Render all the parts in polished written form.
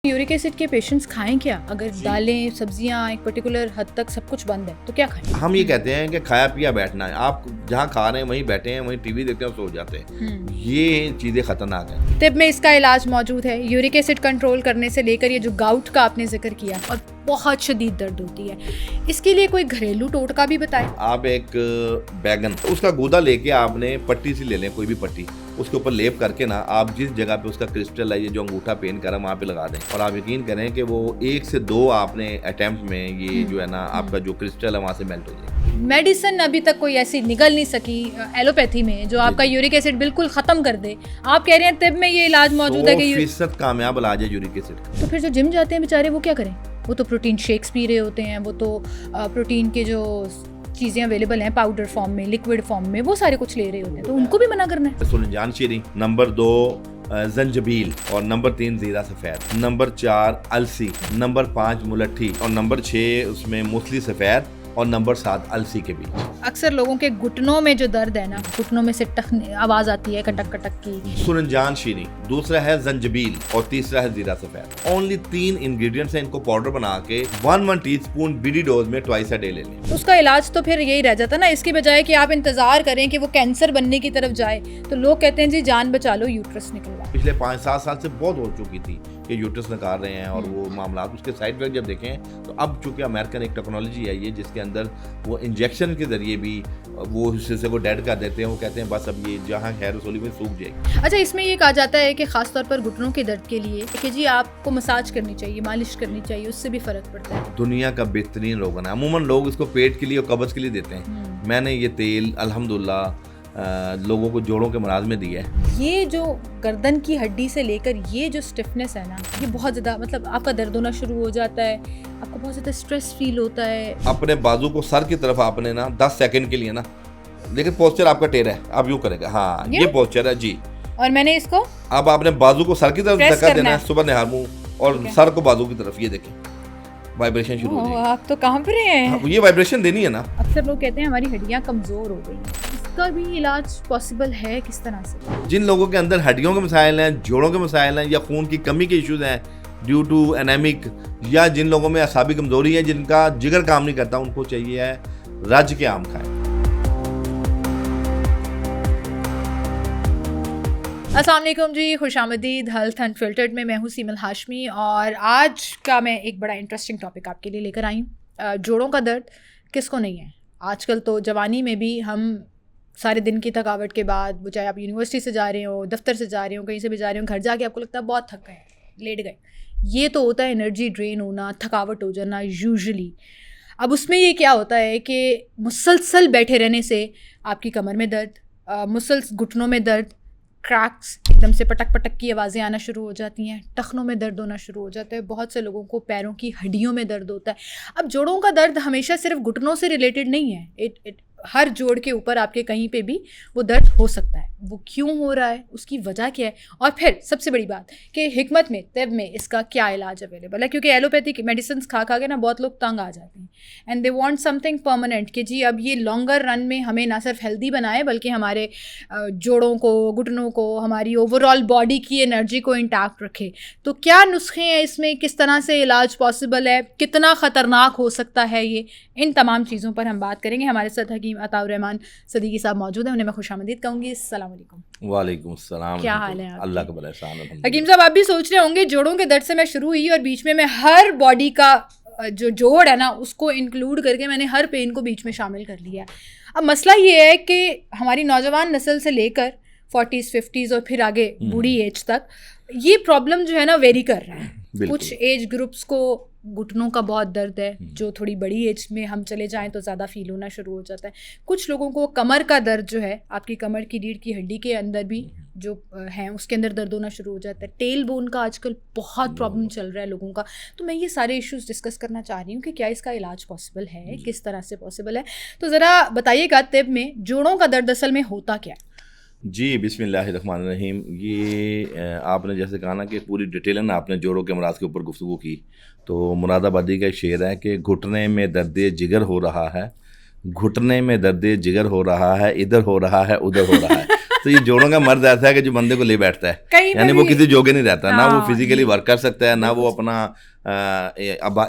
Uric acid के patients खाएं क्या? अगर दालें सब्जियां एक पर्टिकुलर हद तक सब कुछ बंद है तो क्या खाएं? हम ये कहते हैं कि खाया पिया बैठना है। आप जहाँ खा रहे हैं वहीं बैठे हैं, वहीं टीवी देखते हैं, सो जाते हैं। ये चीज़ें खतरनाक हैं। तिब में इसका इलाज मौजूद है। यूरिक एसिड कंट्रोल करने से लेकर ये जो गाउट का आपने जिक्र किया और बहुत शदीद दर्द होती है, इसके लिए कोई घरेलू टोटका भी बताएं। आप एक बैगन उसका गूदा लेके आपने पट्टी से ले लें, कोई भी पट्टी, उसके ऊपर लेप करके ना आप जिस जगह पे उसका क्रिस्टल है, ये जो अंगूठा पेन कर वहाँ पे लगा दें और आप यकीन करें कि वो 1 से 2 आपने अटेम्प्ट में ये जो है ना आपका जो क्रिस्टल है वहाँ से मेल्ट हो जाए। मेडिसिन अभी तक कोई ऐसी निकल नहीं सकी एलोपैथी में जो आपका यूरिक एसिड बिल्कुल खत्म कर दे। आप कह रहे हैं तिब में ये इलाज मौजूद है कि 100% कामयाब इलाज है यूरिक एसिड का। तो फिर जो जिम जाते हैं बेचारे वो क्या करें? वो तो प्रोटीन शेक्स पी रहे होते हैं, वो तो प्रोटीन के जो चीज़ें अवेलेबल हैं पाउडर फॉर्म में, लिक्विड फॉर्म में, वो सारे कुछ ले रहे होते हैं, तो उनको भी मना करना है। सुनजान शीरी, नंबर 2 जंजबील और नंबर 3 जीरा सफ़ेद, नंबर 4 अलसी, नंबर 5 मुलट्ठी और नंबर 6 उसमें मूसली सफ़ेद और नंबर 7 अलसी के बीच। अक्सर लोगों के घुटनों में जो दर्द है ना, घुटनों में से आवाज आती है कटक कटक की। सुरंजान शीरी, दूसरा है जंजबील और तीसरा है जीरा सफ़ेद। ओनली 3 इंग्रेडिएंट्स हैं, इनको पाउडर बना के 1 टीस्पून बीडी डोज में ट्वाइस अ डे ले लें। उसका इलाज तो फिर यही रह जाता ना, इसकी बजाय कि आप इंतजार करें कि वो कैंसर बनने की तरफ जाए, तो लोग कहते हैं जी जान बचा लो, यूट्रस निकलवा। पिछले 5-7 साल से बहुत हो चुकी थी कि यूट्रस निकाल रहे हैं और वो मामला, उसके साइड इफेक्ट जब देखें तो अब चूंकि अमेरिकन एक टेक्नोलॉजी आई है जिसके अंदर वो इंजेक्शन के जरिए भी वो हिस्से को डेड कर देते हैं। वो कहते हैं बस अब ये जहाँ खैर रसोली में सूख जाएगी। अच्छा, इसमें ये कहा जाता है कि खास तौर पर घुटनों के दर्द के लिए कि जी आपको मसाज करनी चाहिए, मालिश करनी चाहिए, उससे भी फर्क पड़ता है। दुनिया का बेहतरीन रोगन है। अमूमन लोग इसको पेट के लिए और कब्ज के लिए देते हैं। मैंने ये तेल अल्हम्दुलिल्लाह लोगों को जोड़ों के मराज में दिया है। ये जो गर्दन की हड्डी से लेकर ये जो स्टिफनेस है ना, ये बहुत ज़्यादा, मतलब आपका दर्द होना शुरू हो जाता है, आपको बहुत ज़्यादा स्ट्रेस फील होता है। अपने बाजू को सर की तरफ आपने ना 10 सेकंड के लिए ना, लेकिन पोस्चर आपका टेढ़ा है, आप यूँ करेगा, हाँ ये पोस्चर है जी। और मैंने इसको अब आपने बाजू को सर की तरफ धक्का देना है, सुबह निहार मुंह और सर को बाजू की तरफ, ये देखें वाइब्रेशन शुरू हो जाएगी। आप तो कांप रहे हैं। ये वाइब्रेशन देनी है ना। अक्सर लोग कहते हैं हमारी हड्डियां कमजोर हो गई हैं, इसका भी इलाज पॉसिबल है किस तरह से? जिन लोगों के अंदर हड्डियों के मसाइल हैं, जोड़ों के मसाइल हैं या खून की कमी के इश्यूज हैं ड्यू टू एनेमिक, या जिन लोगों में असाबी कमजोरी है, जिनका जिगर काम नहीं करता, उनको चाहिए है रज के आम खाएं। अस्सलाम वालेकुम जी, खुशामदीद हेल्थ अनफिल्टर्ड में। मैं हूँ सीमल हाशमी और आज का मैं एक बड़ा इंटरेस्टिंग टॉपिक आपके लिए लेकर आई हूँ। जोड़ों का दर्द किसको नहीं है? आजकल तो जवानी में भी हम सारे दिन की थकावट के बाद, वो चाहे आप यूनिवर्सिटी से जा रहे हो, दफ्तर से जा रहे हो, कहीं से भी जा रहे हो, घर जाके आपको लगता है बहुत थक गए, लेट गए। ये तो होता है एनर्जी ड्रेन होना, थकावट हो जाना यूजुअली। अब उसमें ये क्या होता है कि मुसलसल बैठे रहने से आपकी कमर में दर्द, मुसलसल घुटनों में दर्द, क्रैक्स, एकदम से पटक पटक की आवाज़ें आना शुरू हो जाती हैं, टखनों में दर्द होना शुरू हो जाता है, बहुत से लोगों को पैरों की हड्डियों में दर्द होता है। अब जोड़ों का दर्द हमेशा सिर्फ घुटनों से रिलेटेड नहीं है, हर जोड़ के ऊपर आपके कहीं पे भी वो दर्द हो सकता है। वो क्यों हो रहा है, उसकी वजह क्या है, और फिर सबसे बड़ी बात कि हिकमत में तिब में इसका क्या इलाज अवेलेबल है। क्योंकि एलोपैथिक मेडिसिन खा के ना बहुत लोग तंग आ जाते हैं and they want something permanent कि जी अब ये लॉन्गर रन में हमें ना सिर्फ हेल्दी बनाए बल्कि हमारे जोड़ों को, घुटनों को, हमारी ओवरऑल बॉडी की एनर्जी को इंटैक्ट रखे। तो क्या नुस्खे हैं इसमें, किस तरह से इलाज पॉसिबल है, कितना ख़तरनाक हो सकता है ये, इन तमाम चीज़ों पर हम बात करेंगे। हमारे साथ हकीम अताउर रहमान सदीकी साहब मौजूद हैं, उन्हें मैं खुशामदीद कहूँगी। अस्सलाम वालेकुम। वालेकुम अस्सलाम। क्या हाल है? अल्लाह का बड़ा एहसान है। हकीम साहब, आप भी सोच रहे होंगे जोड़ों के दर्द से मैं शुरू हुई और बीच में मैं हर बॉडी का जो जोड़ है ना उसको इंक्लूड करके मैंने हर पेन को बीच में शामिल कर लिया। अब मसला ये है कि हमारी नौजवान नस्ल से लेकर 40s 50s और फिर आगे बूढ़ी एज तक ये प्रॉब्लम जो है ना वेरी कर रहा है। कुछ एज ग्रुप्स को घुटनों का बहुत दर्द है, जो थोड़ी बड़ी एज में हम चले जाएं तो ज़्यादा फील होना शुरू हो जाता है। कुछ लोगों को कमर का दर्द जो है, आपकी कमर की रीढ़ की हड्डी के अंदर भी जो है उसके अंदर दर्द होना शुरू हो जाता है। टेल बोन का आजकल बहुत प्रॉब्लम चल रहा है लोगों का। तो मैं ये सारे इश्यूज डिस्कस करना चाह रही हूँ कि क्या इसका इलाज पॉसिबल है, किस तरह से पॉसिबल है। तो ज़रा बताइएगा तिब में जोड़ों का दर्द असल में होता क्या है? जी बिस्मिल्लाहिर्रहमानिर्रहीम। ये आपने जैसे कहा ना कि पूरी डिटेलन आपने जोड़ों के अमराज के ऊपर गुफ्तगू की, तो मुरादाबादी का एक शेर है कि घुटने में दर्द जिगर हो रहा है, घुटने में दर्द जिगर हो रहा है, इधर हो रहा है, उधर हो रहा है। तो ये जोड़ों का मर्ज ऐसा है कि जो बंदे को ले बैठता है, यानी वो किसी जोगे नहीं रहता, ना वो फिजिकली वर्क कर सकता है, ना वो अपना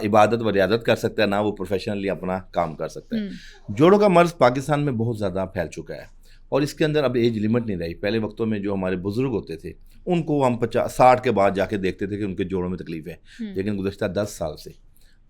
इबादत व रियादत कर सकता है, ना वो प्रोफेशनली अपना काम कर सकता है। जोड़ों का मर्ज पाकिस्तान में बहुत ज़्यादा फैल चुका है और इसके अंदर अब एज लिमिट नहीं रही। पहले वक्तों में जो हमारे बुजुर्ग होते थे उनको हम 50-60 के बाद जाके देखते थे कि उनके जोड़ों में तकलीफ है, लेकिन गुज़श्ता 10 साल से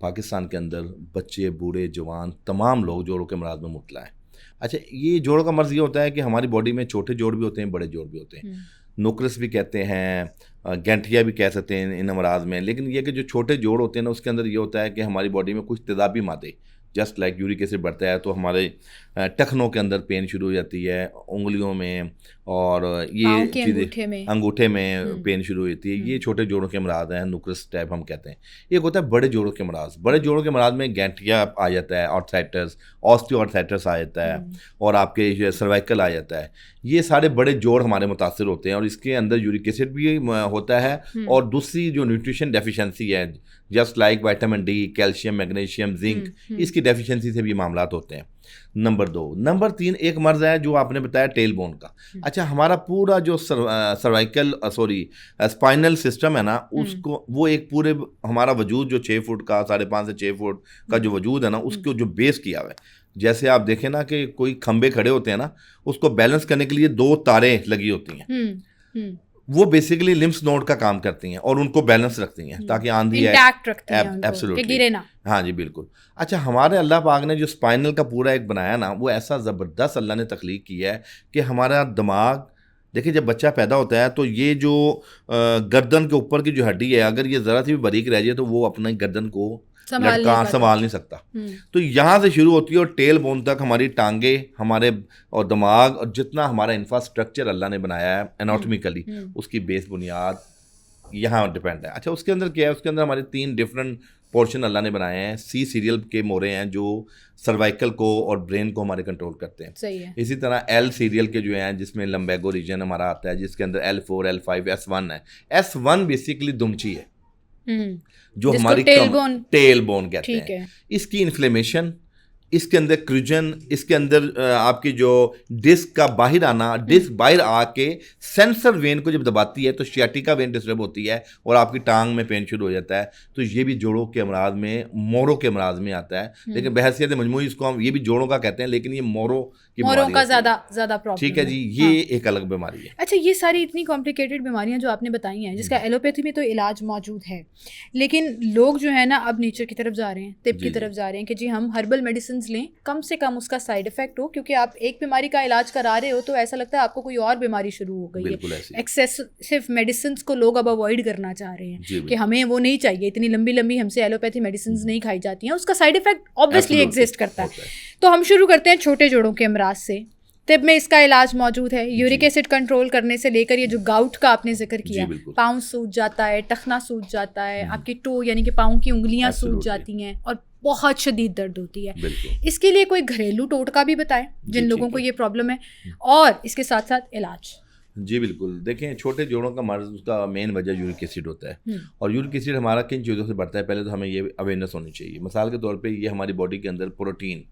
पाकिस्तान के अंदर बच्चे, बूढ़े, जवान, तमाम लोग जोड़ों के मराज में मुब्तला है। अच्छा, ये जोड़ों का मर्ज ये होता है कि हमारी बॉडी में छोटे जोड़ भी होते हैं, बड़े जोड़ भी होते हैं। नोक्रस भी कहते हैं, गैंठिया भी कह सकते हैं इन अमराज में। लेकिन ये कि जो छोटे जोड़ होते हैं ना, उसके अंदर ये होता है कि हमारी बॉडी में कुछ तेजाबी मादे, जस्ट लाइक यूरिक एसिड बढ़ता है तो हमारे टखनों के अंदर पेन शुरू हो जाती है, उंगलियों में और ये चीज़ें अंगूठे में पेन शुरू होती है। ये छोटे जोड़ों के अमराज हैं, नुक्रस टाइप हम कहते हैं। एक होता है बड़े जोड़ों के अमराज। बड़े जोड़ों के अमराज में गैंठिया आ जाता है, ऑर्थराइटिस, ऑस्टियोआर्थराइटिस आ जाता है और आपके सर्वाइकल आ जाता है। ये सारे बड़े जोड़ हमारे मुतासिर होते हैं और इसके अंदर यूरिक एसिड भी होता है और दूसरी जो न्यूट्रिशन डेफिशिएंसी है, just like vitamin D, calcium, magnesium, zinc, इसकी डेफिशिएंसी से भी मामला होते हैं। नंबर 2। नंबर 3 एक मर्ज है जो आपने बताया टेल बोन का। अच्छा, हमारा पूरा जो सर्वाइकल स्पाइनल सिस्टम है ना, उसको वो एक पूरे हमारा वजूद जो 6 फुट का, 5.5 से 6 फुट का जो वजूद है ना, उसको जो बेस किया हुआ है, जैसे आप देखें ना कि कोई खंबे खड़े होते हैं ना, उसको बैलेंस करने के लिए 2 तारें लगी होती हैं, वो बेसिकली लिम्स नोड का काम करती हैं और उनको बैलेंस रखती हैं ताकि आंधी एब्सोल्युटली गिरे ना। हाँ जी, बिल्कुल। अच्छा, हमारे अल्लाह पाक ने जो स्पाइनल का पूरा एक बनाया ना, वो ऐसा ज़बरदस्त अल्लाह ने तख्लीक किया है कि हमारा दिमाग, देखिए जब बच्चा पैदा होता है तो ये जो गर्दन के ऊपर की जो हड्डी है, अगर ये ज़रा सी भी बारीक रह जाए तो वो अपना गर्दन को संभाल नहीं सकता। तो यहाँ से शुरू होती है और टेल बोन तक हमारी टांगे, हमारे और दिमाग और जितना हमारा इंफ्रास्ट्रक्चर अल्लाह ने बनाया है एनाटॉमिकली, उसकी बेस बुनियाद यहाँ डिपेंड है। अच्छा, उसके अंदर क्या है? उसके अंदर हमारे 3 डिफरेंट पोर्शन अल्लाह ने बनाए हैं। सी सीरियल के मोरे हैं जो सर्वाइकल को और ब्रेन को हमारे कंट्रोल करते हैं। सही है। इसी तरह एल सीरियल के जो हैं, जिसमें लम्बैगो रीजन हमारा आता है, जिसके अंदर L4, L5, S1 है। S1 बेसिकली दुमची है जो हमारी टेल बोन कहते हैं। इसकी इन्फ्लेमेशन, इसके अंदर क्रूजन, इसके अंदर आपकी जो डिस्क का बाहर आना, डिस्क बाहर आके सेंसर वेन को जब दबाती है तो शियाटिका वेन डिस्टर्ब होती है और आपकी टांग में पेन शुरू हो जाता है। तो ये भी जोड़ों के अमराज में, मोरों के अमराज में आता है। लेकिन बहसियत मजमूई इसको हम ये भी जोड़ों का कहते हैं, लेकिन ये मोरों का ज़्यादा प्रॉब्लम। ठीक है जी, ये एक अलग बीमारी है। अच्छा, ये सारी इतनी कॉम्प्लिकेटेड बीमारियां जो आपने बताई हैं, जिसका एलोपैथी में तो इलाज मौजूद है, लेकिन लोग जो है ना अब नेचर की तरफ जा रहे हैं, तिब की तरफ जा रहे हैं कि जी हम हर्बल मेडिसिन लें, कम से कम उसका साइड इफेक्ट हो, क्योंकि आप एक बीमारी का इलाज करा रहे हो तो ऐसा लगता है आपको कोई और बीमारी शुरू हो गई है। एक्सेसिव मेडिसिन को लोग अब अवॉइड करना चाह रहे हैं कि हमें वो नहीं चाहिए, इतनी लंबी लंबी हमसे एलोपैथी मेडिसिन नहीं खाई जाती हैं, उसका साइड इफेक्ट ऑब्वियसली एग्जिस्ट करता है। तो हम शुरू करते हैं छोटे जोड़ों के अमराज से। तिब में इसका इलाज मौजूद है, यूरिक एसिड कंट्रोल करने से लेकर ये जो गाउट का आपने जिक्र किया, पाँव सूज जाता है, टखना सूज जाता है, आपकी टो यानी कि पाँव की उंगलियां सूज जाती हैं और बहुत शदीद दर्द होती है। इसके लिए कोई घरेलू टोटका भी बताएं जिन लोगों को ये प्रॉब्लम है, और इसके साथ साथ इलाज। जी बिल्कुल। देखें, छोटे जोड़ों का मर्ज, उसका मेन वजह यूरिक एसिड होता है और यूरिक एसिड हमारा किन चीज़ों से बढ़ता है, पहले तो हमें ये अवेयरनेस होनी चाहिए। मिसाल के तौर पे ये हमारी बॉडी के अंदर प्रोटीन,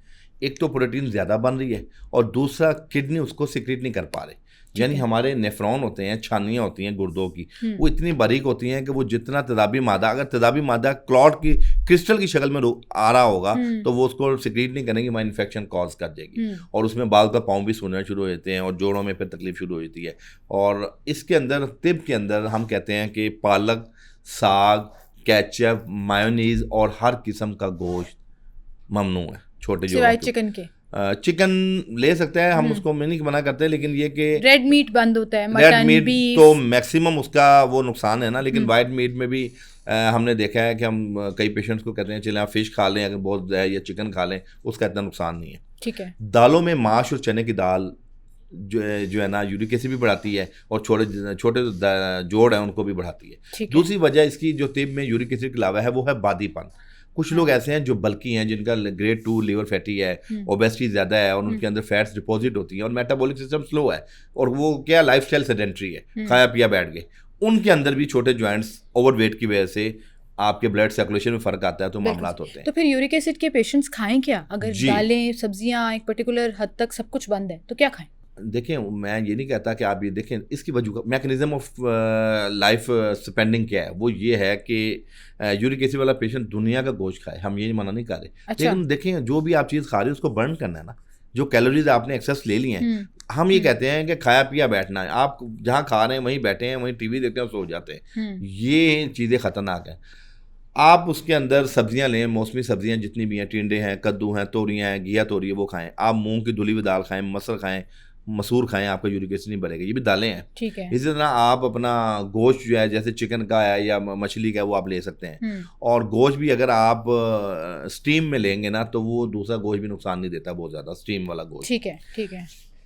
एक तो प्रोटीन ज़्यादा बन रही है और दूसरा किडनी उसको सिक्रीट नहीं कर पा रहे। यानी हमारे नेफ्रॉन होते हैं, छानियाँ होती हैं गुर्दों की, वो इतनी बारीक होती हैं कि वो जितना तेजाबी मादा, अगर तेजाबी मादा क्लॉट की क्रिस्टल की शक्ल में आ रहा होगा तो वो उसको सिक्रीट नहीं करेंगे, वहाँ इन्फेक्शन कॉज कर देगी और उसमें बाल का पाँव भी सूजना शुरू हो जाते हैं और जोड़ों में फिर तकलीफ शुरू हो जाती है। और इसके अंदर तिब के अंदर हम कहते हैं कि पालक, साग, केचप, मायोनीज और हर किस्म का गोश्त ममनू है छोटे जोड़ों चिकन के। चिकन ले सकते हैं हम, उसको मैं नहीं मना करते, लेकिन ये कि रेड मीट बंद होता है, रेड मीट तो मैक्सिमम उसका वो नुकसान है ना, लेकिन वाइट मीट में भी हमने देखा है कि हम कई पेशेंट्स को कहते हैं चले आप फिश खा लें अगर बहुत है, या चिकन खा लें, उसका इतना नुकसान नहीं है। ठीक है। दालों में माश और चने की दाल जो है ना यूरिक एसिड भी बढ़ाती है और छोटे जोड़ हैं उनको भी बढ़ाती है। दूसरी वजह इसकी जो तिब में यूरिक एसिड के अलावा है वो है बादीपन। कुछ लोग ऐसे हैं जो बल्की हैं, जिनका ग्रेड 2 लीवर फैटी है, ओबेसिटी ज़्यादा है और उनके अंदर फैट्स डिपॉजिट होती हैं और मेटाबॉलिक सिस्टम स्लो है और वो क्या लाइफस्टाइल सेडेंट्री है, खाया पिया बैठ गए, उनके अंदर भी छोटे जॉइंट्स ओवरवेट की वजह से आपके ब्लड सर्कुलेशन में फ़र्क आता है तो मामला होते हैं। तो फिर यूरिक एसिड के पेशेंट्स खाएं क्या? अगर दालें, सब्जियां एक पर्टिकुलर हद तक सब कुछ बंद है तो क्या खाएं? देखें मैं ये नहीं कहता कि आप ये देखें, इसकी वजह मैकेनिज्म ऑफ लाइफ स्पेंडिंग क्या है, वो ये है कि यूरिक एसिड वाला पेशेंट दुनिया का गोश्त खाए, हम ये मना नहीं कर रहे। अच्छा। लेकिन देखें जो भी आप चीज़ खा रहे हो उसको बर्न करना है ना, जो कैलोरीज आपने एक्सेस ले ली हैं। हम ये कहते हैं कि खाया पिया बैठना है, आप जहाँ खा रहे हैं वहीं बैठे हैं, वहीं टीवी देखते हैं और सो जाते हैं, ये चीज़ें ख़तरनाक हैं। आप उसके अंदर सब्जियां लें, मौसमी सब्जियां जितनी भी हैं, टिंडे हैं, कद्दू हैं, तोरियां हैं, घिया तोरी है वो खाएं। आप मूंग की धुली हुई दाल खाएं, मसर खाएं, मसूर खाएं, आपका यूरिक एसिड नहीं बढ़ेगा, ये भी दालें हैं। ठीक है। इसी तरह आप अपना गोश्त जो है जैसे चिकन का है या मछली का है वो आप ले सकते हैं। और गोश्त भी अगर आप स्टीम में लेंगे ना तो वो दूसरा गोश्त भी नुकसान नहीं देता बहुत ज़्यादा, स्टीम वाला गोश्त। ठीक है, ठीक है।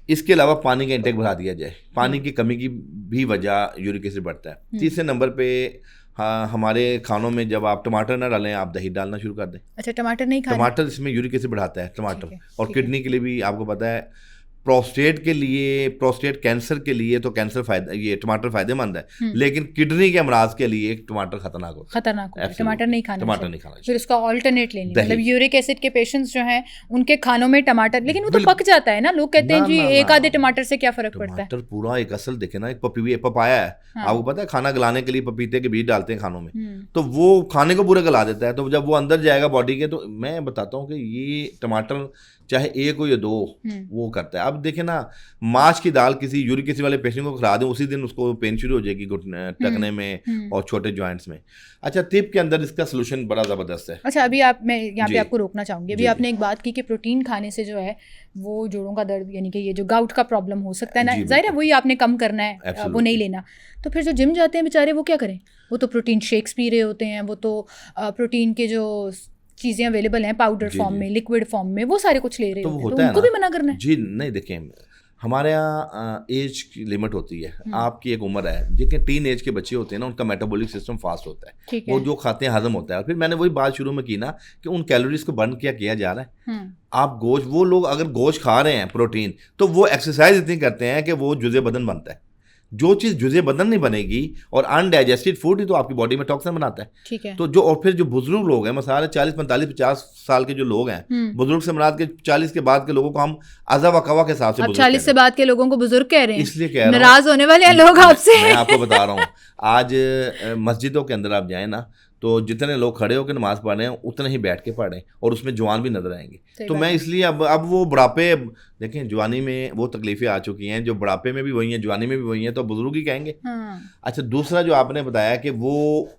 इसके अलावा पानी का इंटेक बढ़ा दिया जाए, पानी की कमी की भी वजह यूरिक एसिड बढ़ता है। तीसरे नंबर पे हाँ, हमारे खानों में जब आप टमाटर ना डालें, आप दही डालना शुरू कर दें। अच्छा, टमाटर नहीं खाना? टमाटर इसमें यूरिक एसिड बढ़ाता है टमाटर। और ठीक है। किडनी के लिए भी आपको पता है, प्रोस्टेट के लिए, प्रोस्टेट कैंसर के लिए तो कैंसर ये टमाटर फायदेमंद है, लेकिन किडनी के अमराज के लिए टमाटर खतरनाक होता है। टमाटर नहीं खाना, टमाटर नहीं खाना। फिर उसका ऑल्टरनेट लेनी, मतलब यूरिक एसिड के पेशेंट्स जो हैं उनके खानों में टमाटर, लेकिन वो तो पक जाता है ना, लोग कहते हैं जी एक आधे टमाटर से क्या फर्क पड़ता है। टमाटर पूरा एक असल देखे ना, एक पपाया है, आपको पता है खाना गलाने के लिए पपीते के बीज डालते हैं खानों में, तो वो खाने को पूरा गला देता है। तो जब वो अंदर जाएगा बॉडी के, तो मैं बताता हूँ कि ये टमाटर चाहे एक हो या दो वो करता है। अब देखें ना, माछ की दाल किसी यूरिक एसिड वाले पेशेंट को खिला दें, उसी दिन उसको पेन शुरू हो जाएगी टखने में और छोटे जॉइंट्स में। अच्छा, तिब के अंदर इसका सोल्यूशन बड़ा ज़बरदस्त है। अच्छा, अभी मैं यहाँ पे आपको रोकना चाहूँगी। अभी आपने एक बात की कि प्रोटीन खाने से जो है वो जोड़ों का दर्द, यानी कि ये जो गाउट का प्रॉब्लम हो सकता है ना, जाहिर है वही आपने कम करना है, वो नहीं लेना। तो फिर जो जिम जाते हैं बेचारे वो क्या करें? वो तो प्रोटीन शेक्स पी रहे होते हैं, वो तो प्रोटीन के जो चीज़ें अवेलेबल हैं पाउडर फॉर्म में, लिक्विड फॉर्म में, वो सारे कुछ ले रहे होते हैं, तो उनको भी मना करना है? जी नहीं, देखें हमारे यहाँ एज की लिमिट होती है। आपकी एक उम्र है, जिनके टीन एज के बच्चे होते हैं ना, उनका मेटाबॉलिक सिस्टम फास्ट होता है, वो जो खाते हैं हजम होता है। और फिर मैंने वही बात शुरू में की ना कि उन कैलोरीज को बर्न किया जा रहा है। आप गोश्त, वो लोग अगर गोश्त खा रहे हैं प्रोटीन, तो वो एक्सरसाइज इतनी करते हैं कि वो जुज़े बदन बनता है। जो चीज़ जुज़े बदन नहीं बनेगी और अनडाइजेस्टेड फूड ही तो आपकी बॉडी में टॉक्सिन बनाता है। ठीक है। तो जो, और फिर जो बुजुर्ग लोग हैं, मसाले 40, 45, 50 साल के जो लोग हैं, बुजुर्ग से मराद के 40 के बाद के लोगों को हम अज़ा वक़वा के हिसाब से 40 से बाद के लोगों को बुजुर्ग कह रहे हैं, इसलिए कह रहा हूं, नाराज होने वाले हैं लोग आपसे। मैं आपको बता रहा हूँ, आज मस्जिदों के अंदर आप जाएं ना, तो जितने लोग खड़े होकर नमाज पढ़ रहे हैं उतने ही बैठ के पढ़ रहे हैं, और उसमें जवान भी नजर आएंगे। तो मैं इसलिए अब वो बुढ़ापे, देखें जवानी में वो तकलीफें आ चुकी हैं, जो बुढ़ापे में भी वही हैं, जवानी में भी वही हैं, तो बुजुर्ग ही कहेंगे। अच्छा, दूसरा जो आपने बताया कि वो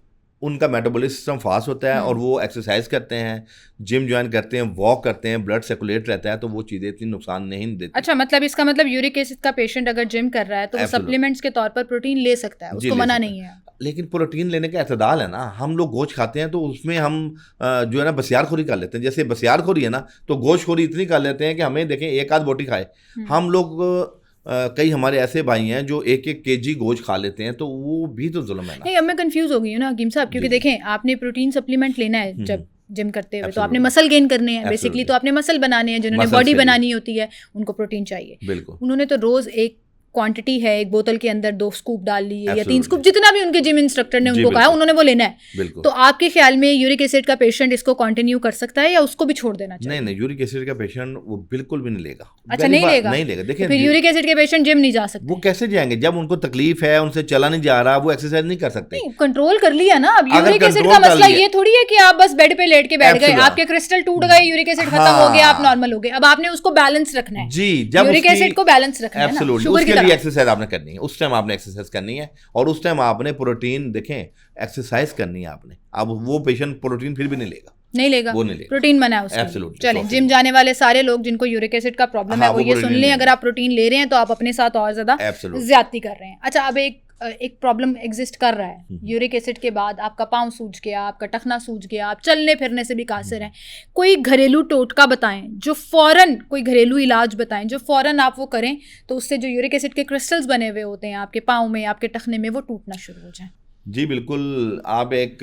उनका मेटाबॉलिक सिस्टम फास्ट होता है और वो एक्सरसाइज करते हैं, जिम ज्वाइन करते हैं, वॉक करते हैं, ब्लड सर्कुलेट रहता है, तो वो चीज़ें इतनी नुकसान नहीं देती। अच्छा, मतलब इसका मतलब यूरिक एसिड का पेशेंट अगर जिम कर रहा है तो वो सप्लीमेंट्स के तौर पर प्रोटीन ले सकता है, उसको मना नहीं है। लेकिन प्रोटीन लेने का एतदाल है ना। हम लोग गोश्त खाते हैं तो उसमें हम जो है ना बसियारखोरी कर लेते हैं। जैसे बसियारखोरी है ना, तो गोश्तखोरी इतनी कर लेते हैं कि हमें देखें एक आध बोटी खाए, हम लोग कई हमारे ऐसे भाई हैं जो 1-1 केजी गोश्त खा लेते हैं, तो वो भी तो जुल्म है ना। नहीं, अब मैं कंफ्यूज हो गई हूँ ना हकीम साहब, क्योंकि देखें आपने प्रोटीन सप्लीमेंट लेना है जब जिम करते हुए, तो आपने मसल गेन करने हैं बेसिकली, तो आपने मसल बनाने हैं, जिन्होंने बॉडी बनानी होती है उनको प्रोटीन चाहिए। बिल्कुल, उन्होंने तो रोज एक क्वांटिटी है, एक बोतल के अंदर 2 स्कूप डाल ली या 3 स्कूप, जितना भी उनके जिम इंस्ट्रक्टर ने उनको कहा उन्होंने वो लेना है। तो आपके ख्याल में यूरिक एसिड का पेशेंट इसको कंटिन्यू कर सकता है या उसको भी छोड़ देना चाहिए? नहीं, यूरिक एसिड का पेशेंट वो बिल्कुल भी नहीं लेगा। अच्छा, नहीं लेगा। देखिए, फिर यूरिक एसिड के पेशेंट जिम नहीं जा सकते। वो कैसे जाएंगे जब उनको तकलीफ है, उनसे चला नहीं जा रहा, वो एक्सरसाइज नहीं कर सकते। कंट्रोल कर लिया ना। अब यूरिक एसिड का मसला ये थोड़ी है कि आप बस बेड पे लेट के बैठ गए, आपके क्रिस्टल टूट गए, यूरिक एसिड खत्म हो गया, आप नॉर्मल हो गए। अब आपने उसको बैलेंस रखना है जी, यूरिक एसिड को बैलेंस रखना है ना, शुगर की तरह। एक्सरसाइज आपने करनी है, उस टाइम आपने एक्सरसाइज करनी है, और उस टाइम आपने प्रोटीन, देखें एक्सरसाइज करनी है आपने। अब वो पेशेंट प्रोटीन फिर भी नहीं लेगा, वो नहीं लेगा, प्रोटीन मना है उसको। चलें, जिम जाने वाले सारे लोग जिनको यूरिक एसिड का प्रॉब्लम है वो ये सुन लें, अगर आप प्रोटीन ले रहे हैं तो आप अपने साथ और ज्यादा ज्यादती कर रहे हैं। अच्छा, अब एक प्रॉब्लम एग्जिस्ट कर रहा है, यूरिक एसिड के बाद आपका पाँव सूज गया, आपका टखना सूज गया, आप चलने फिरने से भी कासिर हैं, कोई घरेलू टोटका बताएं जो फौरन, कोई घरेलू इलाज बताएं जो फौरन आप वो करें तो उससे जो यूरिक एसिड के क्रिस्टल्स बने हुए होते हैं आपके पाँव में, आपके टखने में, वो टूटना शुरू हो जाए। जी बिल्कुल, आप एक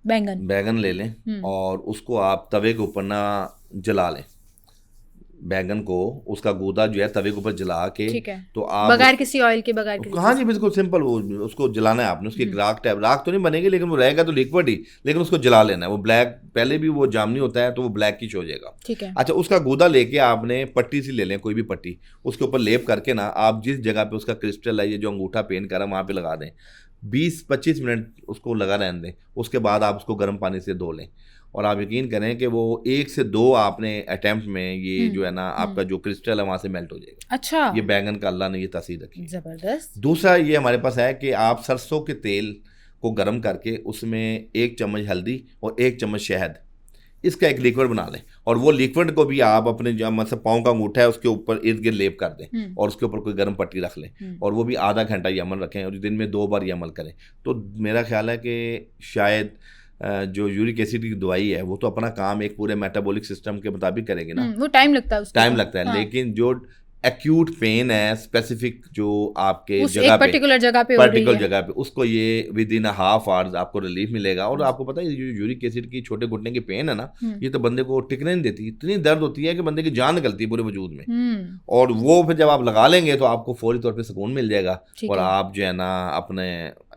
बैंगन ले लें और उसको आप तवे के ऊपर ना जला लें, बैगन को उसका गूदा जो है तवे के ऊपर जला के, ठीक है, तो आप बगैर किसी ऑयल के, बगैर किसी हाँ जी बिल्कुल सिंपल, वो उसको जलाना है आपने। उसकी एक राख टाइप, राख तो नहीं बनेगी लेकिन वो रहेगा तो लिक्विड ही, लेकिन उसको जला लेना है। वो ब्लैक पहले भी वो जामनी होता है तो वो ब्लैक ही हो जाएगा। ठीक है। अच्छा, उसका गूदा लेके आपने पट्टी सी ले लें, कोई भी पट्टी, उसके ऊपर लेप करके ना आप जिस जगह पे उसका क्रिस्टल है, ये जो अंगूठा पेन कर रहा है, वहाँ पे लगा दें। 20-25 मिनट उसको लगा रहने दें। उसके बाद आप उसको गर्म पानी से धो लें और आप यकीन करें कि वो 1 से 2 आपने अटेम्प्ट में ये जो है ना आपका जो क्रिस्टल है वहाँ से मेल्ट हो जाएगा। अच्छा, ये बैगन का अल्लाह ने ये तासीर रखी है। जबरदस्त। दूसरा ये हमारे पास है कि आप सरसों के तेल को गर्म करके उसमें 1 चम्मच हल्दी और 1 चम्मच शहद, इसका एक लिक्विड बना लें और वो लिक्विड को भी आप अपने जो मतलब पाँव का अंगूठा है उसके ऊपर इर्द गिर्द लेप कर दें और उसके ऊपर कोई गर्म पट्टी रख लें और वो भी आधा घंटा ये अमल रखें और दिन में 2 बार ये अमल करें। तो मेरा ख्याल है कि शायद जो यूरिक एसिड की दवाई है वो तो अपना काम एक पूरे मेटाबॉलिक सिस्टम के मुताबिक करेगी ना, वो टाइम लगता है, टाइम लगता है। लेकिन जो एक्यूट पेन है स्पेसिफिक जो आपके उस जगह एक पर्टिकुलर जगह पे हो रही है, जगह पे, उसको ये विद इन हाफ आवर्स आपको रिलीफ मिलेगा। और आपको पता है जो यूरिक एसिड की छोटे घुटने की पेन है ना, ये तो बंदे को टिकने नहीं देती, इतनी दर्द होती है कि बंदे की जान निकलती है पूरे वजूद में। और वो फिर जब आप लगा लेंगे तो आपको फौरी तौर पे सुकून मिल जाएगा और आप जो है ना अपने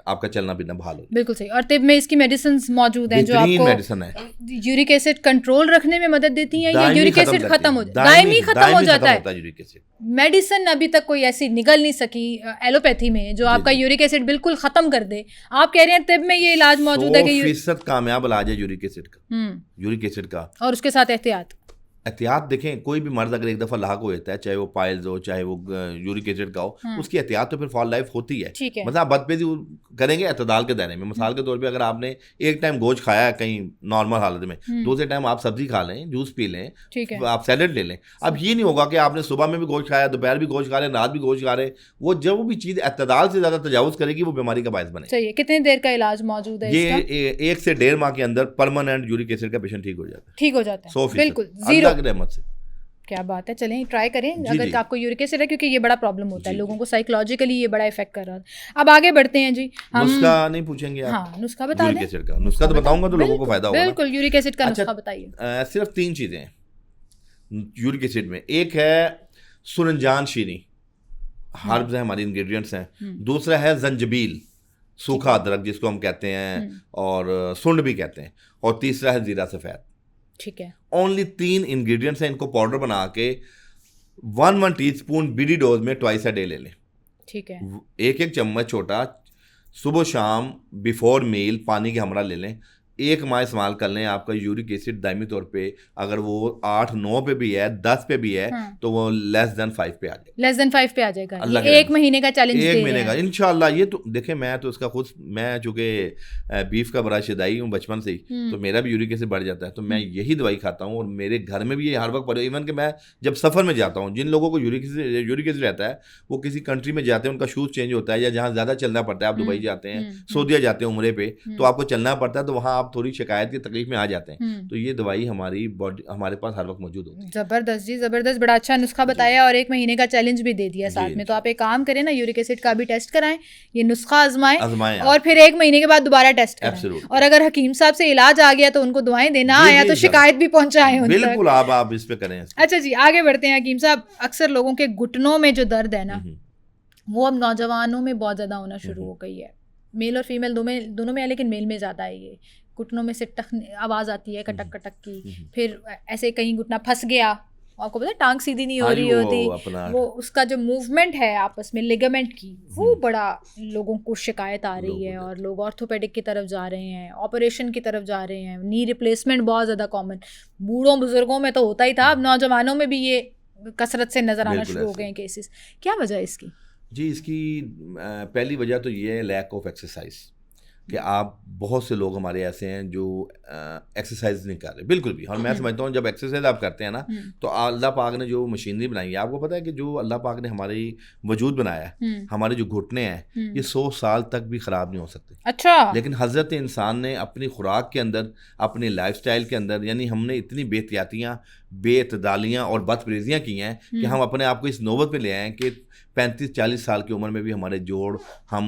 आपका चलना फिरना बहाल हो। बिल्कुल सही। और तिब में इसकी मेडिसिन मौजूद हैं जो आपको मेडिसिन है यूरिक एसिड कंट्रोल रखने में मदद देती हैं या यूरिक एसिड खत्म हो दायमी खत्म हो जाता है यूरिक एसिड। मेडिसिन अभी तक कोई ऐसी निकल नहीं सकी एलोपैथी में जो आपका यूरिक एसिड बिल्कुल खत्म कर दे। आप कह रहे हैं तिब में ये इलाज मौजूद है कि 100% कामयाब इलाज है यूरिक एसिड का, यूरिक एसिड का। और उसके साथ एहतियात देखें, कोई भी मर्द अगर एक दफ़ा लाक हो जाता है, चाहे वो पाइल्स हो चाहे वो यूरिक एसिड का हो, उसकी एहतियात तो फिर फॉर लाइफ होती है। मतलब आप बदपेजी करेंगे एतदाल के दायरे में। मिसाल के तौर पे अगर आपने एक टाइम गोश्त खाया है कहीं नॉर्मल हालत में, दूसरे टाइम आप सब्जी खा लें, जूस पी लें, आप सैलड ले लें। अब ये नहीं होगा कि आपने सुबह में भी गोश्त खाया, दोपहर भी गोश्त खा रहे, रात भी गोश्त खा रहे। वो जब भी चीज़ एतदाल से ज़्यादा तजावुज़ करेगी वो बीमारी का बायस बने। चाहिए कितनी देर का इलाज मौजूद है? ये 1 से 1.5 माह के अंदर परमानेंट यूरिक एसिड का पेशेंट ठीक हो जाता है। ठीक हो जाता है 100%, बिल्कुल जीरो की रहमत से। क्या बात है, चलें ट्राई करें अगर आपको यूरिक एसिड है, क्योंकि ये बड़ा प्रॉब्लम होता है लोगों को, साइकोलॉजिकली ये बड़ा इफेक्ट कर रहा है। अब आगे बढ़ते हैं जी, हम नुस्खा नहीं पूछेंगे आप? हाँ, नुस्खा बता दें। यूरिक एसिड का नुस्खा तो बताऊंगा तो लोगों को फायदा होगा। बिल्कुल, यूरिक एसिड का नुस्खा बताइए। सिर्फ 3 चीजें हैं यूरिक एसिड में। एक है सुरंजान शीनी, हर्ब्स हैं हमारी, इंग्रेडिएंट्स हैं। दूसरा है जंजबील, सूखा अदरक जिसको हम कहते हैं और सुंड भी कहते हैं। और तीसरा है जीरा सफ़ेद। ठीक है, ओनली 3 इंग्रेडिएंट्स हैं। इनको पाउडर बना के 1 टीस्पून बीडी डोज में ट्वाइस अ डे ले लें। ठीक है, 1 चम्मच छोटा सुबह शाम बिफोर मील पानी के हमरा ले लें। 1 माह इस्तेमाल कर लें। आपका यूरिक एसिड दायमी तौर पे अगर वो 8-9 पे भी है, 10 पे भी है, तो वो लेस देन 5 पे आ जाएगा। लेस देन 5 पे आ जाएगा। अल्लाह ये 1 महीने का चैलेंज, 1 महीने का इंशाल्लाह। ये तो देखें, मैं तो इसका खुद, मैं चूँकि बीफ का बड़ा शिदाई हूँ बचपन से ही, तो मेरा भी यूरिक एसिड बढ़ जाता है। तो मैं यही दवाई खाता हूँ और मेरे घर में भी ये हर वक्त पड़े। इवन कि मैं जब सफ़र में जाता हूँ, जिन लोगों को यूरिक एसिड रहता है वो किसी कंट्री में जाते हैं, उनका शूज़ चेंज होता है या जहाँ ज़्यादा चलना पड़ता है, आप दुबई जाते हैं, सऊदीया जाते हैं उम्रे पे, तो आपको चलना पड़ता है, तो वहाँ आप थोड़ी शिकायत की तकलीफ में आ जाते हैं। तो ये दवाई हमारी बॉडी हमारे पास हर वक्त मौजूद होती है। जबरदस्त जी, जबरदस्त, बड़ा अच्छा नुस्खा बताया और 1 महीने का चैलेंज भी दे दिया साथ में। तो आप एक काम करें ना, यूरिक एसिड का भी टेस्ट कराएं, ये नुस्खा आजमाएं और फिर 1 महीने के बाद दोबारा टेस्ट कराएं। और अगर हकीम साहब से इलाज आ गया तो उनको दवाएं देना आया तो शिकायत भी पहुंचाएं उन तक। बिल्कुल, आप इस पे करें। अच्छा जी, आगे बढ़ते हैं हकीम साहब। अक्सर लोगों के घुटनों में जो दर्द है ना, वो अब नौजवानों में बहुत ज़्यादा होना शुरू हो गई है। मेल और फीमेल दोनों में है, लेकिन मेल में ज़्यादा है। ये घुटनों में से आवाज़ आती है कटक कटक की, फिर ऐसे कहीं घुटना फंस गया, आपको पता है टांग सीधी नहीं हो रही होती, वो उसका जो मूवमेंट है आपस में लिगामेंट की, वो बड़ा लोगों को शिकायत आ रही है और लोग ऑर्थोपेडिक की तरफ जा रहे हैं, ऑपरेशन की तरफ जा रहे हैं। नी रिप्लेसमेंट बहुत ज़्यादा कॉमन, बूढ़ों बुजुर्गों में तो होता ही था, अब नौजवानों में भी ये कसरत से नज़र आना शुरू हो गए हैं केसेस। क्या वजह है इसकी? जी, इसकी पहली वजह तो ये है लैक ऑफ एक्सरसाइज, कि आप बहुत से लोग हमारे ऐसे हैं जो एक्सरसाइज नहीं कर रहे बिल्कुल भी। और मैं समझता हूँ जब एक्सरसाइज आप करते हैं ना, तो अल्लाह पाक ने जो मशीनरी बनाई है, आपको पता है कि जो अल्लाह पाक ने हमारी वजूद बनाया है, हमारे जो घुटने हैं, ये 100 साल तक भी ख़राब नहीं हो सकते। अच्छा। लेकिन हज़रत इंसान ने अपनी खुराक के अंदर, अपनी लाइफस्टाइल के अंदर, यानी हमने इतनी बेहतियातियाँ, बेतदालियाँ और बदपरहेजियाँ की हैं कि हम अपने आप को इस नौबत पे ले आए कि 35-40 साल की उम्र में भी हमारे जोड़ हम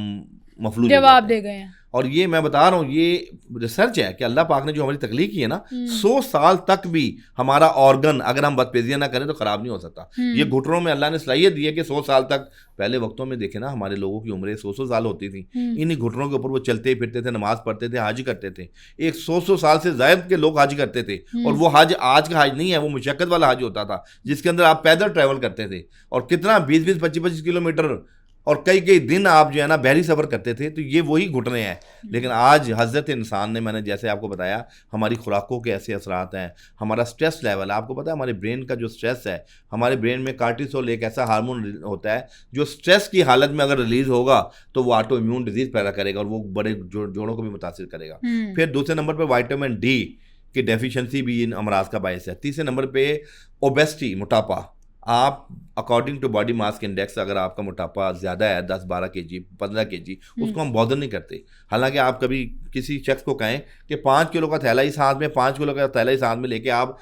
मफलूज जवाब दे गए हैं। और ये मैं बता रहा हूँ, ये रिसर्च है कि अल्लाह पाक ने जो हमारी तकलीफ की है ना, 100 साल तक भी हमारा ऑर्गन अगर हम बदपेजियाँ ना करें तो ख़राब नहीं हो सकता। ये घुटनों में अल्लाह ने सलाहियत दी है कि 100 साल तक, पहले वक्तों में देखे ना हमारे लोगों की उम्रें 100 साल होती थी, इन्हीं घुटनों के ऊपर वो चलते फिरते थे, नमाज पढ़ते थे, हज करते थे। एक 100 साल से ज़ायद के लोग हज करते थे, और वो हज आज का हज नहीं है, वो मुशक्क़त वाला हज होता था जिसके अंदर आप पैदल ट्रैवल करते थे, और कितना 20-20, 25-25 किलोमीटर और कई कई दिन आप जो है ना बहरी सफ़र करते थे। तो ये वही घुटने हैं। लेकिन आज हज़रत इंसान ने, मैंने जैसे आपको बताया, हमारी खुराकों के ऐसे असरात हैं, हमारा स्ट्रेस लेवल, आपको पता है हमारे ब्रेन का जो स्ट्रेस है, हमारे ब्रेन में कार्टिसोल एक ऐसा हार्मोन होता है जो स्ट्रेस की हालत में अगर रिलीज़ होगा तो वो ऑटो इम्यून डिजीज़ पैदा करेगा और वो बड़े जोड़ों को भी मुतासिर करेगा। फिर दूसरे नंबर पर विटामिन डी की डेफिशिएंसी भी इन अमराज का बायस है। तीसरे नंबर पे ओबेसिटी, मोटापा। आप according to body mass index, अगर आपका मोटापा ज़्यादा है 10-12 kg, 15 kg, उसको हम बॉदर नहीं करते। हालांकि आप कभी किसी शख्स को कहें कि 5 किलो का थैला इस हाथ में, 5 किलो का थैला इस हाथ में लेके आप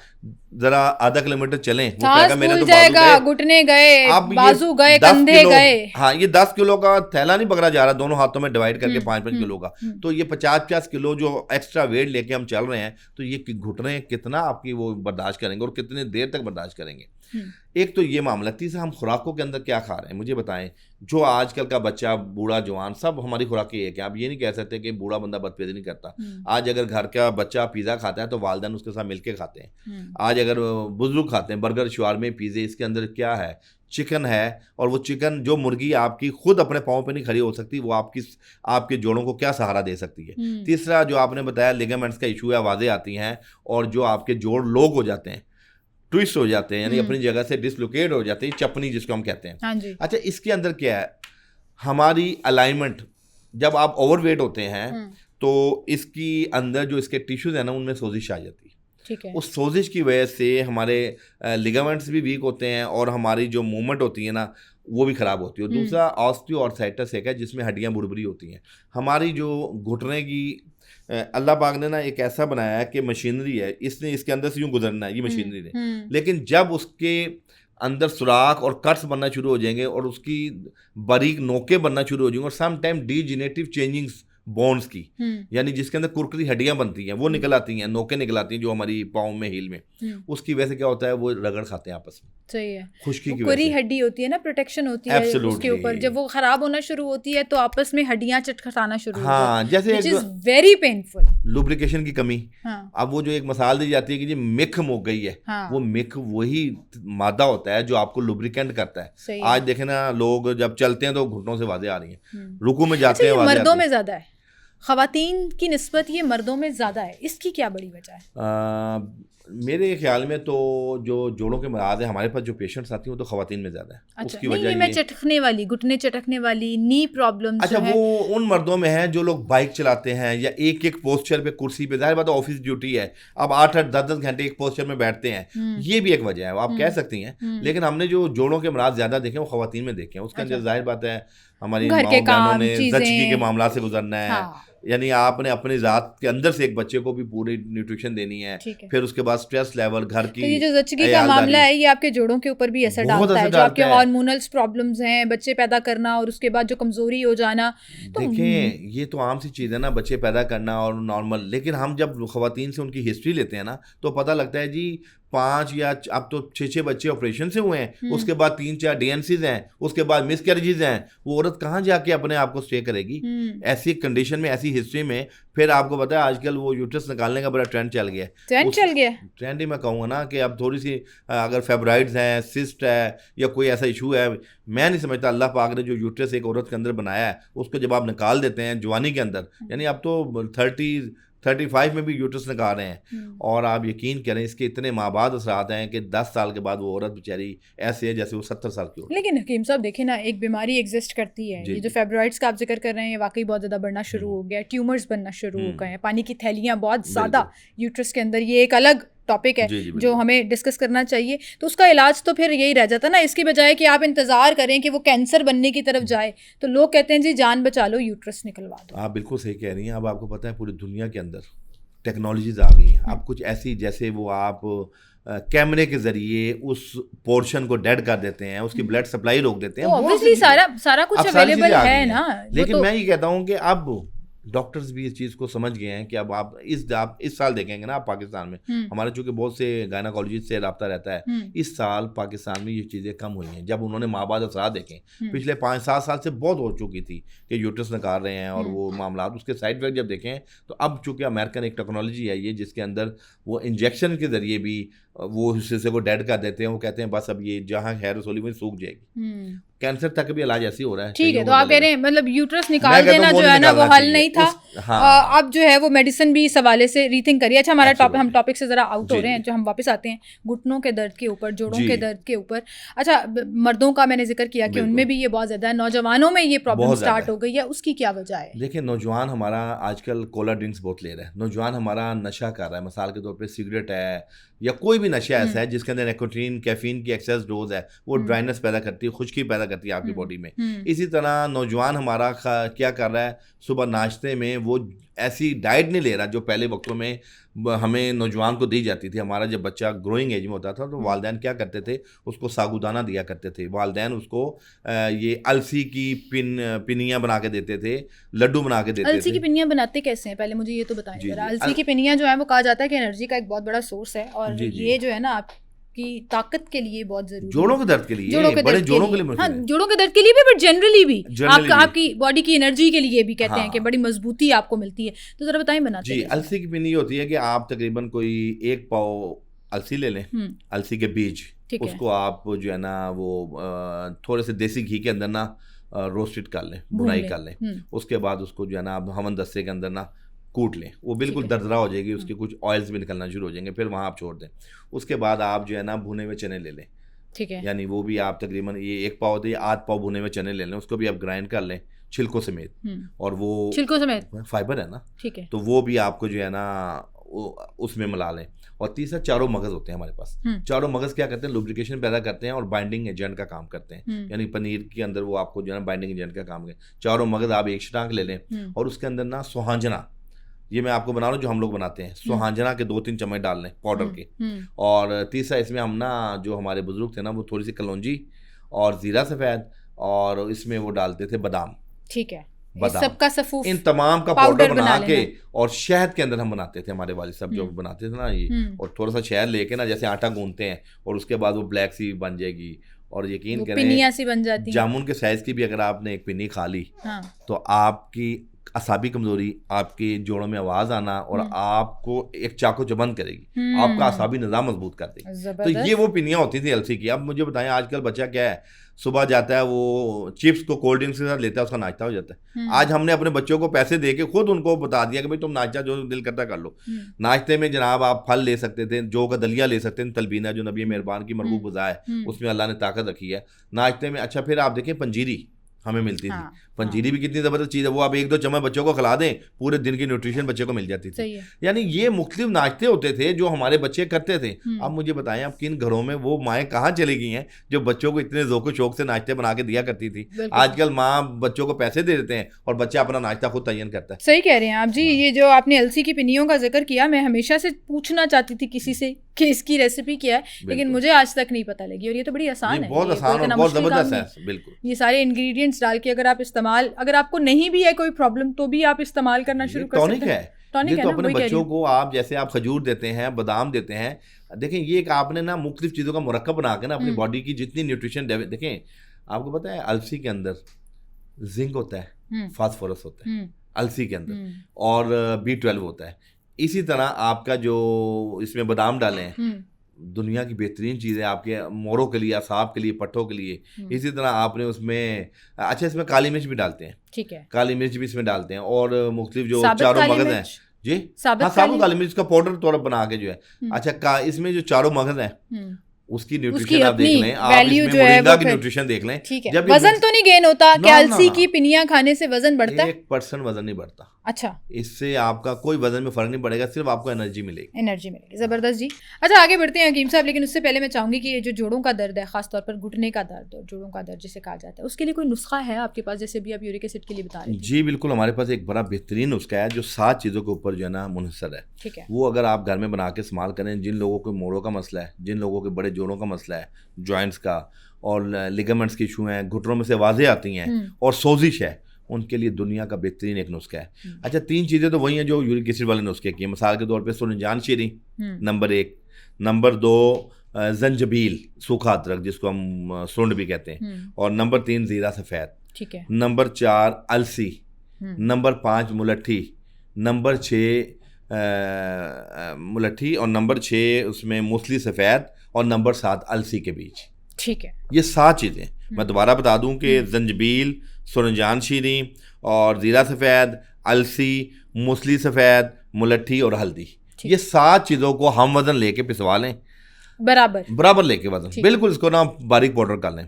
जरा आधा किलोमीटर चलें, वो कहेगा मेरे तो जाएगा, घुटने गए, बाजू गए, कंधे गए। हाँ, ये 10 किलो का थैला नहीं पकड़ा जा रहा, दोनों हाथों में डिवाइड करके 5-5 किलो का। तो ये 50-50 किलो जो एक्स्ट्रा वेट लेके हम चल रहे हैं, तो ये घुटने कितना आपकी वो बर्दाश्त करेंगे और कितनी देर तक बर्दाश्त करेंगे। एक तो ये मामला। तीसरा, हम खुराकों के अंदर क्या खा रहे हैं, मुझे बताएं। जो आजकल का बच्चा, बूढ़ा, जवान, सब हमारी खुराकें है कि आप ये नहीं कह सकते कि बूढ़ा बंदा बदपेजी नहीं करता। आज अगर घर का बच्चा पिज़्ज़ा खाता है तो वालिदैन उसके साथ मिलके खाते हैं। आज अगर बुजुर्ग खाते हैं बर्गर, शवारमे, पिज़्ज़े, इसके अंदर क्या है, चिकन है, और वो चिकन, जो मुर्गी आपकी खुद अपने पाँव पे नहीं खड़ी हो सकती, वो आपके जोड़ों को क्या सहारा दे सकती है। तीसरा, जो आपने बताया लिगामेंट्स का इशू है, आवाज़ें आती हैं और जो आपके जोड़ लोग हो जाते हैं, ट्विस्ट हो जाते हैं, यानी अपनी जगह से डिसलोकेट हो जाते हैं, चपनी जिसको हम कहते हैं। हाँ जी। अच्छा, इसके अंदर क्या है, हमारी अलाइनमेंट, जब आप ओवरवेट होते हैं तो इसकी अंदर जो इसके टिश्यूज है ना, उनमें सोजिश आ जाती है। ठीक है। उस सोजिश की वजह से हमारे लिगामेंट्स भी वीक होते हैं और हमारी जो मूवमेंट होती है ना, वो भी ख़राब होती है। दूसरा, ऑस्टियोआर्थराइटिस एक है जिसमें हड्डियाँ बुड़बुड़ी होती हैं। हमारी जो घुटने की अल्लाह पाक ने ना एक ऐसा बनाया है कि मशीनरी है, इसने इसके अंदर से यूँ गुजरना है, ये मशीनरी ने। लेकिन जब उसके अंदर सुराख और कट्स बनना शुरू हो जाएंगे और उसकी बारीक नोके बनना शुरू हो जाएंगे, और some time degenerative changings bones की, यानी जिसके अंदर कुरकुरी हड्डियां बनती हैं, वो निकल आती हैं, नोके निकल आती हैं जो हमारी पाँव में, हील में, उसकी वजह से क्या होता है, वो रगड़ खाते हैं आपस में। सही है। खुश्की की कुरी हड्डी होती है ना, प्रोटेक्शन होती है उसके ऊपर, जब वो खराब होना शुरू होती है तो आपस में हड्डियां चटखटाना शुरू होती है। हाँ, जैसे वेरी पेनफुल। लुब्रिकेशन की कमी। हाँ। अब वो जो एक मिसाल दी जाती है कि जी मिख मुक गई है, हाँ। वो मिख वही मादा होता है जो आपको लुब्रिकेंट करता है। आज देखें ना, लोग जब चलते हैं तो घुटनों से आवाजें आ रही हैं, रुकू में जाते हैं, मर्दों में ज्यादा है, ख़वातीन की निस्बत ये मर्दों में ज़्यादा है, इसकी क्या बड़ी वजह है? मेरे ख्याल में तो जो जोड़ों के मराज है, हमारे पास जो पेशेंट्स आती हैं वो तो ख़वातीन में ज़्यादा है। अच्छा, उसकी वजह मैं चटकने वाली, घुटने चटकने वाली, नी प्रॉब्लम्स। अच्छा, वो उन मर्दों में है जो लोग बाइक चलाते हैं या एक एक पोस्चर पे, कुर्सी पे, जाहिर बात है ऑफिस ड्यूटी है, अब 8-8, 10-10 घंटे एक पोस्चर में बैठते हैं, ये भी एक वजह है, आप कह सकती हैं। लेकिन हमने जो जोड़ों के मराज ज़्यादा देखे वो ख़वातीन में देखे हैं। उसके अंदर जाहिर बात है हमारी घर के काम, ने ज़चगी के मामला से गुजरना है। यानी आपने अपनी ज़ात के अंदर से एक बच्चे को भी पूरी न्यूट्रिशन देनी है, फिर उसके बाद स्ट्रेस लेवल, घर की, तो ये जो ज़चगी का मामला है ये आपके जोड़ों के ऊपर भी असर डालता है, जो आपके हार्मोनल प्रॉब्लम्स हैं, बच्चे पैदा करना और उसके बाद जो कमजोरी हो जाना। तो देखें, ये तो आम सी चीज़ है ना, बच्चे पैदा करना और नॉर्मल। लेकिन हम जब ख़वातीन से उनकी हिस्ट्री लेते हैं ना, तो पता लगता है जी 5 या अब तो 6 बच्चे ऑपरेशन से हुए हैं, उसके बाद 3-4 DNCs हैं, उसके बाद मिसकैरेजेस हैं। वो औरत कहाँ जाके अपने आप को स्टे करेगी ऐसी कंडीशन में, ऐसी हिस्ट्री में? फिर आपको पता है आजकल वो यूट्रस निकालने का बड़ा ट्रेंड चल गया है। ट्रेंड ही मैं कहूँगा ना कि अब थोड़ी सी अगर फेब्राइड्स हैं, सिस्ट है या कोई ऐसा इशू है, मैं नहीं समझता अल्लाह पाक ने जो यूट्रस एक औरत के अंदर बनाया है उसको जब आप निकाल देते हैं जवानी के अंदर, यानी अब तो 35 में भी यूट्रस निकाल रहे हैं, और आप यकीन करें इसके इतने माबाद असरात हैं कि 10 साल के बाद वो औरत बेचारी ऐसे है जैसे वो 70 साल की हो। लेकिन हकीम साहब देखें ना, एक बीमारी एग्जिस्ट करती है, ये जो फेब्रॉइड्स का आप जिक्र कर रहे हैं वाकई बहुत ज़्यादा बढ़ना शुरू हो गया है, ट्यूमर्स बनना शुरू हो गए हैं, पानी की थैलियाँ बहुत ज़्यादा यूट्रस के अंदर, ये एक अलग टॉपिक है जो हमें डिस्कस करना चाहिए। तो उसका इलाज तो फिर यही रह जाता ना, इसकी बजाय कि आप इंतज़ार करें कि वो कैंसर बनने की तरफ जाए, तो लोग कहते हैं जी जान बचा लो, यूट्रस निकलवा दो। आप बिल्कुल सही कह रही हैं। अब आपको पता है पूरी दुनिया के अंदर टेक्नोलॉजीज आ गई हैं। अब कुछ ऐसी, जैसे वो आप कैमरे के जरिए उस पोर्शन को डेड कर देते हैं, उसकी ब्लड सप्लाई रोक देते हैं, ऑब्वियसली सारा कुछ अवेलेबल है ना। लेकिन मैं ये कहता हूँ कि अब डॉक्टर्स भी इस चीज़ को समझ गए हैं कि अब आप इस साल देखेंगे ना आप पाकिस्तान में, हमारे चूँकि बहुत से गायनाकोलॉजिस्ट से रब्ता रहता है, इस साल पाकिस्तान में ये चीज़ें कम हुई हैं। जब उन्होंने माँ बाप असरा देखें, पिछले 5-7 साल से बहुत हो चुकी थी कि यूट्रस निकाल रहे हैं और वो मामला, उसके साइड इफेक्ट जब देखें तो अब चूँकि अमेरिकन एक टेक्नोलॉजी है ये, जिसके अंदर वो इंजेक्शन के ज़रिए भी वो हिस्से को डेड कर देते हैं। वो कहते हैं बस अब ये जहाँ है रसोली में सूख जाएगी। कैंसर तक भी इलाज ऐसे ही हो रहा है। ठीक है, तो आप कह रहे हैं मतलब यूट्रस निकाल देना जो है ना वो हल नहीं था। हाँ। अब जो है वो मेडिसिन भी इस हवाले से रीथिंक करिए। अच्छा, हमारा हम टॉपिक से जरा आउट हो रहे हैं, जो हम वापस आते हैं घुटनों के दर्द के ऊपर, जोड़ों के दर्द के ऊपर। अच्छा, मर्दों का मैंने जिक्र किया कि उनमें भी ये बहुत ज्यादा है, नौजवानों में ये प्रॉब्लम स्टार्ट हो गई है, उसकी क्या वजह है? देखिए, नौजवान हमारा आजकल कोला ड्रिंक्स बहुत ले रहा है, नौजवान हमारा नशा कर रहा है। मिसाल के तौर पे सिगरेट है या कोई भी नशा ऐसा है जिसके अंदर निकोटीन कैफीन की एक्सेस डोज है, वो ड्राइनेस पैदा करती है, खुश्की पैदा करती है आपकी बॉडी में। इसी तरह नौजवान हमारा क्या कर रहा है, सुबह नाश्ते में वो ऐसी डाइट नहीं ले रहा जो पहले वक्तों में हमें नौजवान को दी जाती थी। हमारा जब बच्चा ग्रोइंग एज में होता था तो वालिदैन क्या करते थे, उसको सागुदाना दिया करते थे। वालिदैन उसको ये अलसी की पिनियाँ बना के देते थे, लड्डू बना के देते थे। अलसी की पिनियाँ बनाते कैसे हैं, पहले मुझे ये तो बताएं जरा। अलसी की पिनियाँ जो है वो कहा जाता है कि एनर्जी का एक बहुत बड़ा सोर्स है, और ये जो है ना की ताकत के लिए बहुत जरूरी है, जोड़ों के दर्द के लिए, बड़े जोड़ों के लिए, हाँ जोड़ों के दर्द के लिए भी, बट जनरली भी आपकी बॉडी की एनर्जी के लिए भी कहते हैं कि बड़ी मजबूती आपको मिलती है। तो जरा बताएं बनाते जी। अलसी की पिनी होती है कि आप तकरीबन कोई 1 पाव अलसी ले लें, अलसी के बीज, उसको आप जो है ना वो थोड़े से देसी घी के अंदर ना रोस्टेड कर लें, भुनाई कर लें। उसके बाद उसको जो है ना आप हमन दस्ते के अंदर ना कूट लें, वो बिल्कुल दरदरा हो जाएगी, उसके कुछ ऑयल्स भी निकलना शुरू हो जाएंगे, फिर वहाँ आप छोड़ दें। उसके बाद आप जो है ना भुने हुए चने ले लें, ठीक है, यानी वो भी आप तकरीबन ये 1 पाव होते हैं, 8 पाव भुने हुए चने ले लें, उसको भी आप ग्राइंड कर लें छिलकों समेत, और वो छिलकों समेत फाइबर है ना, ठीक है, तो वो भी आपको जो है ना उसमें मिला लें। और तीसरा, चारों मगज होते हैं हमारे पास। चारों मगज क्या करते हैं, लुब्रिकेशन पैदा करते हैं और बाइंडिंग एजेंट का काम करते हैं, यानी पनीर के अंदर वो आपको जो है ना बाइंडिंग एजेंट का काम करते हैं। चारों मगज आप एक छटांक ले लें और उसके अंदर ना सुहांजना, ये मैं आपको बना रहा हूँ जो हम लोग बनाते हैं, सुहांजना के 2-3 चम्मच डाल लें पाउडर के। और तीसरा, इसमें हम ना जो हमारे बुजुर्ग थे ना वो थोड़ी सी कलौंजी और जीरा सफ़ेद, और इसमें वो डालते थे बादाम, ठीक है, बादाम, सबका सफूफ, इन तमाम का पाउडर बना के, और शहद के अंदर हम बनाते थे, हमारे वालिद साहब जो बनाते थे ना ये, और थोड़ा सा शहद लेके ना जैसे आटा गूंथते हैं, और उसके बाद वो ब्लैक सी बन जाएगी, और यकीन करें पिनियाँ सी बन जाती हैं। जामुन के साइज की भी अगर आपने एक पिन्नी खा ली, तो आपकी असाबी कमजोरी, आपके जोड़ों में आवाज आना, और आपको एक चाकू चबंद करेगी, आपका असाबी निज़ाम मजबूत कर देगी। तो ये वो पिनियाँ होती थी अलसी की। अब मुझे बताएं, आजकल बच्चा क्या है, सुबह जाता है वो चिप्स को कोल्ड ड्रिंक्स के साथ लेता है, उसका नाश्ता हो जाता है। आज हमने अपने बच्चों को पैसे दे के खुद उनको बता दिया कि भाई तुम नाश्ता जो दिल करता कर लो। नाश्ते में जनाब आप फल ले सकते थे, जौ का दलिया ले सकते थे, तलबीना जो नबी मेहरबान की मरगूब ग़िज़ा है, उसमें अल्लाह ने ताकत रखी है नाश्ते में। अच्छा, फिर आप देखें पंजीरी हमें मिलती थी, पंजीरी भी कितनी ज़बरदस्त चीज़ है, वो आप 1-2 चम्मच बच्चों को खिला दें, पूरे दिन की न्यूट्रिशन बच्चे को मिल जाती थी। यानी ये मुख्तलिफ नाश्ते होते थे जो हमारे बच्चे करते थे। अब मुझे बताएं, आप किन घरों में वो माएँ कहाँ चली गई हैं जो बच्चों को इतने ज़ौक़ शौक़ से नाश्ते बना के दिया करती थी। आजकल माँ बच्चों को पैसे दे देते हैं और बच्चा अपना नाश्ता खुद तैयार करता है। सही कह रहे हैं आप जी। ये जो आपने अलसी की पिनियों का जिक्र किया, मैं हमेशा से पूछना चाहती थी किसी से कि इसकी रेसिपी क्या है, लेकिन मुझे आज तक नहीं पता लगी, और ये तो बड़ी आसान है, बहुत आसान और बहुत ज़बरदस्त है। बिल्कुल, ये सारे इंग्रेडिएंट्स डाल के अगर आप इस्तेमाल, अगर आपको नहीं भी है कोई प्रॉब्लम तो भी आप इस्तेमाल करना शुरू कर सकते हैं। टॉनिक है तो अपने बच्चों को आप जैसे आप खजूर देते हैं, बादाम देते हैं, देखें ये एक आपने ना मुख्तलिफ चीज़ों का मुरक्कब बना के ना अपनी बॉडी की जितनी न्यूट्रिशन, देखें आपको पता है अलसी के अंदर जिंक होता है, फास्फोरस होता है अलसी के अंदर, और B12 होता है। इसी तरह आपका जो इसमें बादाम डाले हैं, दुनिया की बेहतरीन चीज़ है आपके मोरों के लिए, असाब के लिए, पट्टों के लिए। इसी तरह आपने उसमें, अच्छा इसमें काली मिर्च भी डालते हैं, ठीक है, काली मिर्च भी इसमें डालते हैं, और मुख्तलिफ जो चारों मगज हैं जी, हाँ साबुत काली मिर्च का पाउडर थोड़ा बना के जो है। अच्छा, इसमें जो चारों मगज हैं उसकी न्यूट्रिशन आप देख लें, आप इसमें मोरिंगा की न्यूट्रिशन देख लें। ठीक है, वजन तो नहीं गेन होता क्या अलसी की पिनियां खाने से? वजन बढ़ता है? 1% वजन नहीं बढ़ता। अच्छा, इससे आपका कोई वजन में फर्क नहीं पड़ेगा, सिर्फ आपको एनर्जी मिलेगी। जबरदस्त जी। अच्छा, आगे बढ़ते हैं हकीम साहब, लेकिन उससे पहले मैं चाहूंगी कि ये जो जोड़ों का दर्द है, खासतौर पर घुटने का दर्द और जोड़ों का दर्द जिसे कहा जाता है, उसके लिए कोई नुस्खा है आपके पास, जैसे भी आप यूरिक एसिड के लिए बता रहे हैं? जी बिल्कुल, हमारे पास एक बड़ा बेहतरीन नुस्खा है जो 7 चीज़ों के ऊपर जो है ना मुनहसर है। ठीक है, वो अगर आप घर में बना के इस्तेमाल करें, जिन लोगों को मोड़ों का मसला है, जिन लोगों के बड़े जोड़ों का मसला है, जॉइंट्स का और लिगामेंट्स के इशू हैं, घुटनों में से आवाज़ें आती हैं और सोजिश है, उनके लिए दुनिया का बेहतरीन एक नुस्खा है। अच्छा, 3 चीज़ें तो वही हैं जो यूरिक एसिड वाले नुस्खे की हैं। मिसाल के तौर पे सुरंजान शीरी नंबर 1, नंबर 2 जंजबील सूखा अदरक जिसको हम सुंड भी कहते हैं, और नंबर 3 जीरा सफ़ेद, ठीक है, नंबर 4 अलसी, नंबर 5 मुलट्ठी, नंबर 6 मुलट्ठी, और नंबर 6 उसमें मूसली सफ़ेद, और नंबर 7 अलसी के बीज। ठीक है, ये 7 चीज़ें मैं दोबारा बता दूं कि जंजबील, सुरंजान शीरी और ज़ीरा सफ़ेद, अलसी, मूसली सफ़ेद, मुलट्ठी और हल्दी, ये 7 चीज़ों को हम वज़न लेके पिसवा लें, बराबर लेके वज़न, बिल्कुल इसको ना बारीक पाउडर कर लें,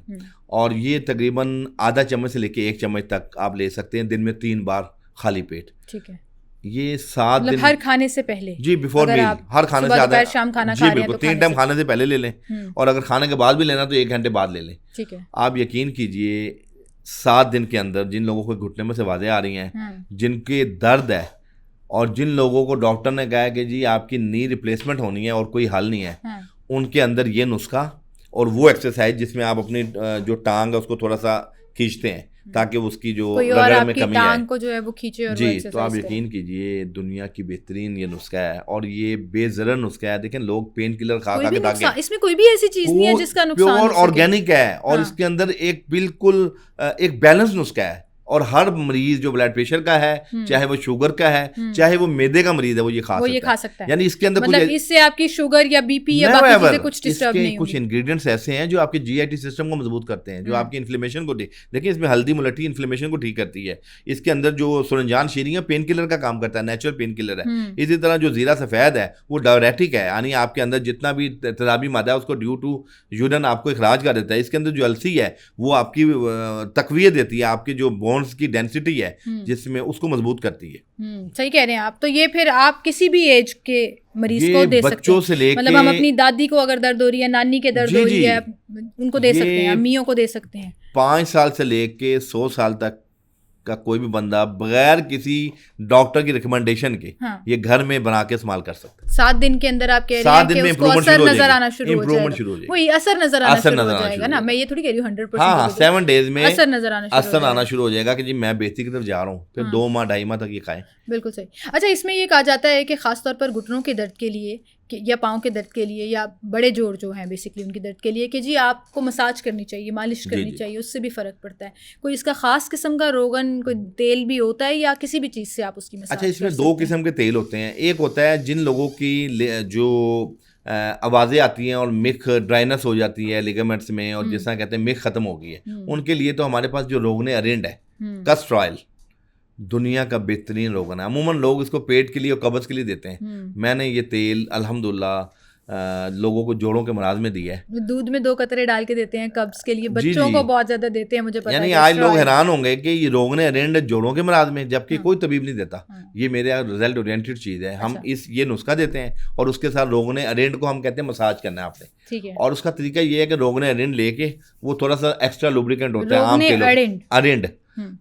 और ये तकरीबन आधा चम्मच से लेके 1 चम्मच तक आप ले सकते हैं दिन में 3 बार खाली पेट। ठीक है, ये 7 दिन हर खाने से पहले, जी, बिफोर मील, हर खाने से आधा, शाम खाना जी बिल्कुल, 3 टाइम खाने से पहले ले लें, और अगर खाने के बाद भी लेना तो 1 घंटे बाद ले लें। ठीक है, आप यकीन कीजिए 7 दिन के अंदर जिन लोगों को घुटने में से वादे आ रही हैं, जिनके दर्द है, और जिन लोगों को डॉक्टर ने कहा है कि जी आपकी नी रिप्लेसमेंट होनी है और कोई हल नहीं है, उनके अंदर ये नुस्खा और वो एक्सरसाइज जिसमें आप अपनी जो टांग है उसको थोड़ा सा खींचते हैं ताकि उसकी जो रगड़ में कमी आए, को जो है वो खींचे, और जी, तो आप यकीन कीजिए दुनिया की बेहतरीन ये नुस्खा है, और ये बेजरर नुस्खा है। देखें, लोग पेन किलर खा के ताकि, इसमें कोई भी ऐसी चीज नहीं है जिसका नुकसान, प्योर ऑर्गेनिक है, और इसके अंदर एक बिल्कुल एक बैलेंस नुस्खा है, और हर मरीज जो ब्लड प्रेशर का है, चाहे वो शुगर का है, चाहे वो मैदे का मरीज है, वो ये खा सकता है। यानी इसके अंदर मतलब इससे आपकी शुगर या बीपी या बाकी चीजें कुछ डिस्टर्ब नहीं होंगी। कुछ इंग्रेडिएंट्स ऐसे हैं जो आपके जीआईटी सिस्टम को मजबूत करते हैं, जो आपकी इन्फ्लेमेशन को देखिए, इसमें हल्दी मुलट्ठी इन्फ्लेमेशन को ठीक करती है। इसके अंदर जो सुरंजान शीरी है पेन किलर का काम करता है, नेचुरल पेन किलर है। इसी तरह जो जीरा सफ़ेद है वो डायरेटिक है, यानी आपके अंदर जितना भी तेजाबी मादा है उसको ड्यू टू यूरिन आपको इखराज कर देता है। इसके अंदर जो अलसी है वो आपकी तकवीयत देती है, आपके जो बोन्स की डेंसिटी है जिसमें उसको मजबूत करती है। सही कह रहे हैं आप। तो ये फिर आप किसी भी एज के मरीज को दे सकते हैं, बच्चों से लेके, मतलब हम अपनी दादी को अगर दर्द हो रही है, नानी के दर्द हो रही है, उनको दे सकते हैं, अम्मियों को दे सकते हैं। 5 साल से लेके 100 साल तक का कोई भी बंदा बगैर किसी डॉक्टर की रिकमेंडेशन के ये घर में बना के इस्तेमाल कर सकता है। 7 दिन के अंदर आप कह रहे हैं कि उसको असर नजर आना शुरू हो जाएगा, वही असर नजर आना शुरू हो जाएगा ना। मैं ये थोड़ी कह रही हूँ 100%, हाँ, 7 डेज में असर नजर आना शुरू हो जाएगा कि जी मैं बेहतरी की तरफ जा रहा हूँ, फिर 2 माह 2.5 माह तक ये खाएं। बिल्कुल सही। अच्छा, इसमें ये कहा जाता है कि खासतौर पर घुटनों के दर्द के लिए या पाँव के दर्द के लिए या बड़े जोड़ जो हैं बेसिकली उनकी दर्द के लिए कि जी आपको मसाज करनी चाहिए, मालिश करनी चाहिए, उससे भी फ़र्क पड़ता है। कोई इसका ख़ास किस्म का रोगन, कोई तेल भी होता है या किसी भी चीज़ से आप उसकी मसाज? अच्छा, इसमें 2 किस्म के तेल होते हैं। एक होता है जिन लोगों की जो आवाज़ें आती हैं और मिख ड्राइनेस हो जाती है लिगामेंट्स में, और जिस तरह कहते हैं मिख ख़त्म हो गई है, उनके लिए तो हमारे पास जो रोगन अरेंड है, कस्टर ऑयल, दुनिया का बेहतरीन रोगन है। अमूमन लोग इसको पेट के लिए और कब्ज़ के लिए देते हैं। मैंने ये तेल अल्हम्दुलिल्लाह लोगों को जोड़ों के मराज में दिया है। दूध में 2 कतरे डाल के देते हैं कब्ज़ के लिए, बच्चों को बहुत ज़्यादा देते हैं, मुझे पता है। यानी आज लोग हैरान होंगे कि ये रोगन अरेंड जोड़ों के मराज में, जबकि कोई तबीब नहीं देता। ये मेरे रिजल्ट ओरिएंटेड चीज़ है। हम ये नुस्खा देते हैं, और उसके साथ रोगन अरेंड को हम कहते हैं मसाज करना है आपने, ठीक है। और उसका तरीका ये है कि रोगन अरेंड लेके वो थोड़ा सा एक्स्ट्रा लुब्रिकेंट होता है, आम तेल अरेंड,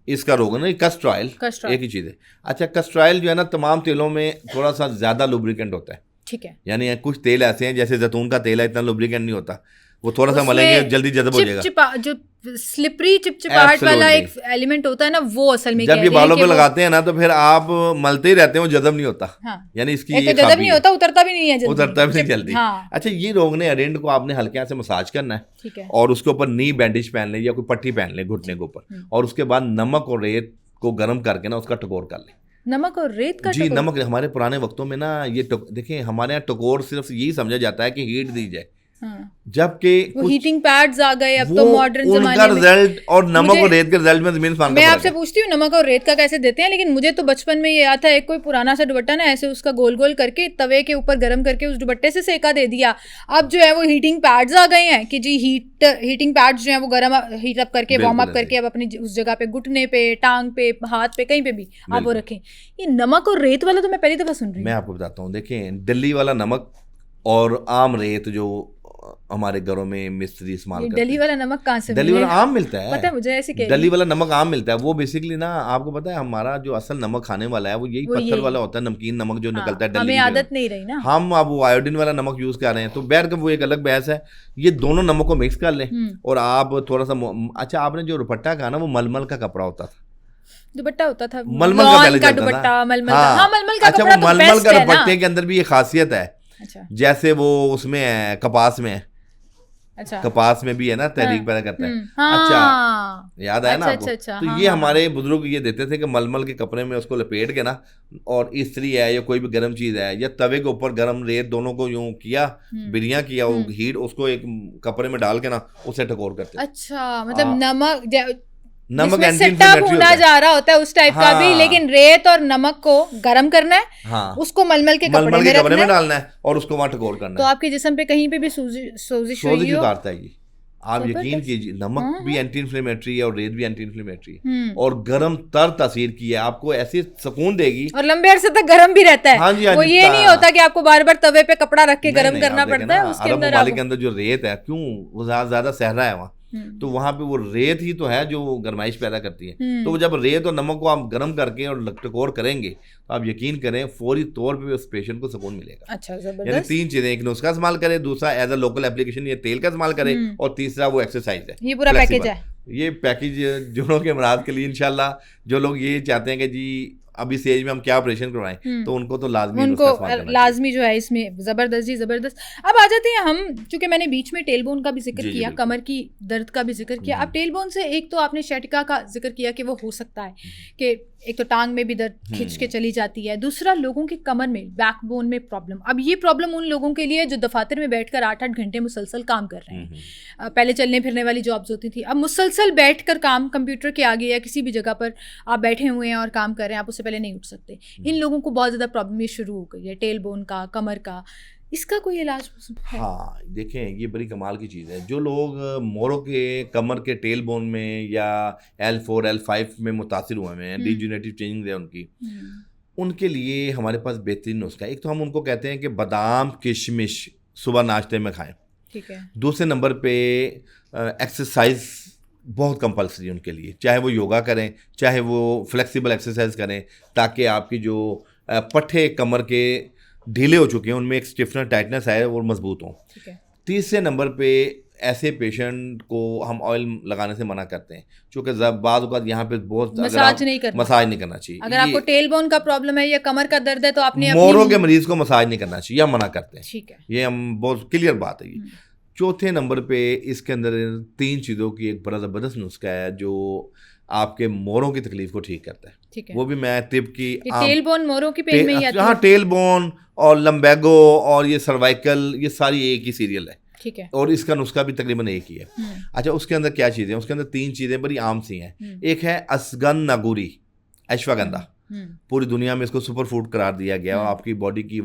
इसका रोगन है, कस्टर ऑयल एक ही चीज़ है। अच्छा, कस्टर ऑयल जो है ना तमाम तेलों में थोड़ा सा ज़्यादा लुब्रिकेंट होता है, ठीक है। यानी कुछ तेल ऐसे हैं जैसे जैतून का तेल है, इतना लुब्रिकेंट नहीं होता, वो थोड़ा सा मलेंगे जल्दी जज़ब हो जाएगा। जो स्लिपरी चिपचिपाहट वाला एक एलिमेंट होता है ना, वो असल में जब ये बालों पे लगाते हैं ना तो फिर आप मलते ही रहते हैं, वो जज़ब नहीं होता। यानी इसकी जज़ब नहीं होता, उतरता भी नहीं है, उतरता भी नहीं जल्दी। अच्छा, ये रोगन अरेंड को आपने हल्के हाथ से मसाज करना है, ठीक है, और उसके ऊपर नी बैंडेज पहन ले या कोई पट्टी पहन ले घुटने के ऊपर, और उसके बाद नमक और रेत को गर्म करके ना उसका टकोर कर ले। नमक और रेत का? जी, नमक। हमारे पुराने वक्तों में ना ये देखिए, हमारे यहाँ टकोर सिर्फ यही समझा जाता है कि हीट दी जाए, जबकि हीटिंग पैड्स आ गए अब तो मॉडर्न जमाने में। रिजल्ट और नमक और रेत के रिजल्ट में जमीन आसमान का फर्क है। मैं आपसे पूछती हूँ नमक और रेत का कैसे देते हैं, लेकिन मुझे तो बचपन में ये आता है, कोई पुराना सा दुपट्टा ना ऐसे उसका गोल गोल करके तवे के ऊपर गर्म करके उस दुपट्टे से सेका दे दिया। अब जो है वो हीटिंग पैड्स आ गए हैं कि जी हीटिंग पैड्स जो है वो गर्म हीट अप करके वार्म अप करके अब अपनी उस जगह पे घुटने पे, टांग पे, हाथ पे, कहीं पे भी आप वो रखें। ये नमक और रेत वाला तो मैं पहली दफा सुन रही हूँ। मैं आपको बताता हूँ, देखें दिल्ली वाला नमक और आम रेत जो हमारे घरों में मिस्त्री इस्तेमाल करते हैं। दिल्ली वाला नमक कहाँ से? दिल्ली वाला आम मिलता है, पता है मुझे, ऐसे कह दिल्ली वाला नमक आम मिलता है। वो बेसिकली ना आपको पता है हमारा जो असल नमक खाने वाला है वो यही पत्थर वाला होता है, नमकीन नमक जो निकलता है। हमें आदत नहीं रही ना, हम अब वो आयोडीन वाला नमक यूज कर रहे हैं, तो बैर का वो एक अलग बहस है। ये दोनों नमक को मिक्स कर लें और आप थोड़ा सा, अच्छा आपने जो दुपट्टा कहा ना वो मलमल का कपड़ा होता था, दुपट्टा होता था मलमल का पहले लॉन का चलता था। दुपट्टा, मलमल का, हाँ। हाँ मलमल का अच्छा, कपड़ा वो तो मलमल बेस्ट का है ना। दुपट्टे के अंदर भी ये खासियत है, अच्छा जैसे वो उसमें है कपास में है, अच्छा कपास में भी है ना तहरीक हाँ, पैदा करता है। अच्छा, हाँ याद आया ना अच्छा आपको? अच्छा अच्छा, तो हाँ ये हाँ हाँ हमारे बुजुर्ग ये देते थे कि मलमल के कपड़े में उसको लपेट के ना, और इस्त्री है या कोई भी गर्म चीज है या तवे के ऊपर गर्म रेत, दोनों को यूं किया, बिरिया किया, वो हीट उसको एक कपड़े में डाल के ना उसे टकोर करते थे। अच्छा मतलब हाँ। नमक नमक जिसमें एंटी सिट्टा इन्फ्लेमेटरी भुना होता है। जा रहा होता है उस टाइप का भी, हाँ। लेकिन रेत और नमक को गरम करना है, हाँ, उसको मलमल के कपड़े मलमल में के कपड़े रखना में है, डालना है और उसको वहां टकोर करना तो है। आपके जिस्म पे कहीं पे भी सोजिश हुई सोजिश हो। उतारता है ये, आप यकीन जबरदस्त। कीजिए। नमक भी एंटी इन्फ्लेमेटरी है और रेत भी एंटी इन्फ्लेमेटरी है, हम्म। और गर्म तर तासीर की है, आपको ऐसी सुकून देगी। और लंबे अरसे तक गरम भी रहता है। हाँ जी, हाँ वो जी, ये नहीं होता कि आपको बार बार तवे पे कपड़ा रख के नहीं, गरम नहीं, करना आप देखें पड़ता है, ना, उसके अरब अंदर ममालिक आप के अंदर जो रेत है, क्यों वो ज्यादा सहरा है वहाँ, तो वहाँ पे वो रेत ही तो है जो गर्माइश पैदा करती है। तो वो जब रेत और नमक को आप गर्म करके और टकोर करेंगे, तो आप यकीन करें फौरी तौर पे उस पेशेंट को सुकून मिलेगा। अच्छा यानी जबरदस्त। 3 चीजें, एक नुस्खा इस्तेमाल करे, दूसरा एज अ लोकल एप्लीकेशन ये तेल का इस्तेमाल करे, और तीसरा वो एक्सरसाइज है। ये पूरा flexible। पैकेज है। ये पैकेज जोड़ों के अमराज के लिए इंशाल्लाह जो लोग ये चाहते हैं कि जी अभी स्टेज में हम क्या ऑपरेशन करवाएं, तो उनको तो लाजमी उनको नुस्खा इस्तेमाल करना चाहिए। लाजमी जो है इसमें जबरदस्त जी जबरदस्त। अब आ जाते हैं हम, चूंकि मैंने बीच में टेल बोन का भी जिक्र जी, जी, किया, बिल्कुल। कमर की दर्द का भी जिक्र किया। अब टेल बोन से एक तो आपने शैटिका का जिक्र किया कि वो हो सकता है कि एक तो टांग में भी दर्द खिंच के चली जाती है, दूसरा लोगों के कमर में बैकबोन में प्रॉब्लम। अब ये प्रॉब्लम उन लोगों के लिए जो दफातर में बैठकर 8-8 घंटे मुसलसल काम कर रहे हैं। पहले चलने फिरने वाली जॉब्स होती थी, अब मुसलसल बैठकर काम, कंप्यूटर के आगे या किसी भी जगह पर आप बैठे हुए हैं और काम कर रहे हैं, आप उससे पहले नहीं उठ सकते। इन लोगों को बहुत ज़्यादा प्रॉब्लम ये शुरू हो गई है, टेल बोन का, कमर का। इसका कोई इलाज है? हाँ, देखें ये बड़ी कमाल की चीज़ है। जो लोग मोरों के कमर के टेल बोन में या L4 L5 में मुतासिर हुए हैं, डिजेनरेटिव चेंजिंग है उनकी, उनके लिए हमारे पास बेहतरीन नुस्खा है। एक तो हम उनको कहते हैं कि बादाम किशमिश सुबह नाश्ते में खाएं। ठीक है। दूसरे नंबर पे एक्सरसाइज बहुत कंपल्सरी है उनके लिए, चाहे वो योगा करें, चाहे वो फ्लेक्सिबल एक्सरसाइज करें, ताकि आपकी जो पट्टे कमर के ढीले हो चुके हैं उनमें एक स्टिफनेस टाइटनेस आए और मजबूत हों। ठीक है। तीसरे नंबर पे ऐसे पेशेंट को हम ऑयल लगाने से मना करते हैं, क्योंकि बाद वक़्त यहाँ पे बहुत मसाज नहीं करना, मसाज नहीं करना चाहिए। अगर आपको टेल बोन का प्रॉब्लम है या कमर का दर्द है तो आपने मोरों के मरीज को मसाज नहीं करना चाहिए, हम मना करते हैं। ठीक है, ये हम बहुत क्लियर बात है। ये चौथे नंबर पे इसके अंदर 3 चीज़ों की एक बड़ा ज़बरदस्त नुस्खा है जो आपके मोरों की तकलीफ को ठीक करता है। ठीक है। वो भी मैं तिब की टेल बोन मोरों की पेन में ही आती है। हाँ, टेल बोन और लम्बैगो और ये सर्वाइकल, ये सारी एक ही सीरियल है। ठीक है। और इसका नुस्खा भी तकरीबन एक ही है। अच्छा, उसके अंदर क्या चीज़ें हैं? उसके अंदर 3 चीज़ें बड़ी आम सी हैं। एक है असगन नागुरी, अश्वगंधा। पूरी दुनिया में इसको सुपर फूड करार दिया गया और आपकी बॉडी की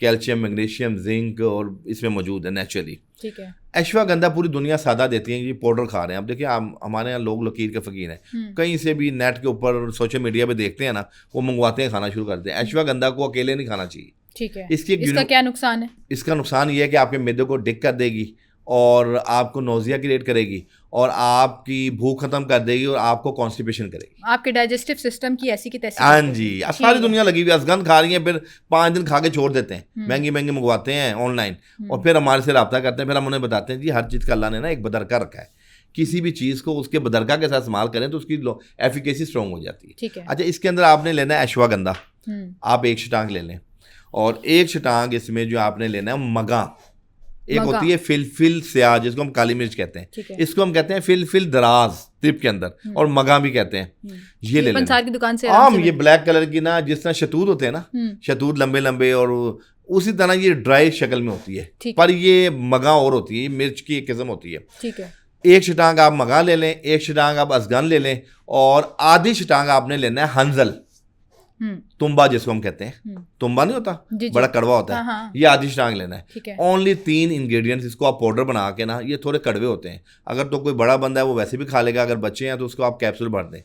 कैल्शियम, मैग्नीशियम, जिंक और इसमें मौजूद है नेचुरली। ठीक है। अश्वगंधा पूरी दुनिया सादा देती है, ये पाउडर खा रहे हैं। अब देखिए, हमारे यहाँ लोग लकीर के फ़कीर हैं, कहीं से भी नेट के ऊपर सोशल मीडिया पे देखते हैं ना, वो मंगवाते हैं, खाना शुरू करते हैं। अश्वगंधा को अकेले नहीं खाना चाहिए। ठीक है। इसका क्या नुकसान है? इसका नुकसान ये है कि आपके मैदे को डिक कर देगी और आपको नोजिया क्रिएट करेगी और आपकी भूख खत्म कर देगी और आपको कॉन्स्टिपेशन करेगी, आपके डाइजेस्टिव सिस्टम की ऐसी की तैसी। हाँ जी। अब सारी दुनिया लगी हुई असगंध खा रही है, फिर 5 दिन खा के छोड़ देते हैं, महंगी महंगी मंगवाते हैं ऑनलाइन और फिर हमारे से रब्ता करते हैं। फिर हम उन्हें बताते हैं जी हर चीज़ का अल्लाह ने ना एक बदरका रखा है, किसी भी चीज़ को उसके बदरका के साथ इस्तेमाल करें तो उसकी एफिकेसी स्ट्रॉन्ग हो जाती है। ठीक है। अच्छा, इसके अंदर आपने लेना है अश्वगंधा, आप 1 शटांग ले लें, और 1 शटांग इसमें जो आपने लेना है मगा। एक होती है फिलफिल स्याज, जिसको हम काली मिर्च कहते हैं, इसको हम कहते हैं फिलफिल दराज तिब के अंदर, और मगा भी कहते हैं। ये ले लेना की दुकान से आम, ये ब्लैक कलर की ना, जिस तरह शतूत होते हैं ना, शतूत लंबे लंबे, और उसी तरह ये ड्राई शक्ल में होती है, पर ये मगा और होती है, मिर्च की एक किस्म होती है। ठीक है। 1 शटांग आप मगा ले लें, 1 शटांग आप असगन ले लें, और आधी शटांग आपने लेना है हंजल, तुम्बा जिसको हम कहते हैं। तुम्बा नहीं होता, बड़ा कड़वा होता है। हाँ। ये आधी शटांग लेना है। ओनली 3 इंग्रेडिएंट्स, इसको आप पाउडर बना के ना, ये थोड़े कड़वे होते हैं, अगर तो कोई बड़ा बंदा है वो वैसे भी खा लेगा, अगर बच्चे हैं तो उसको आप कैप्सूल भर दें।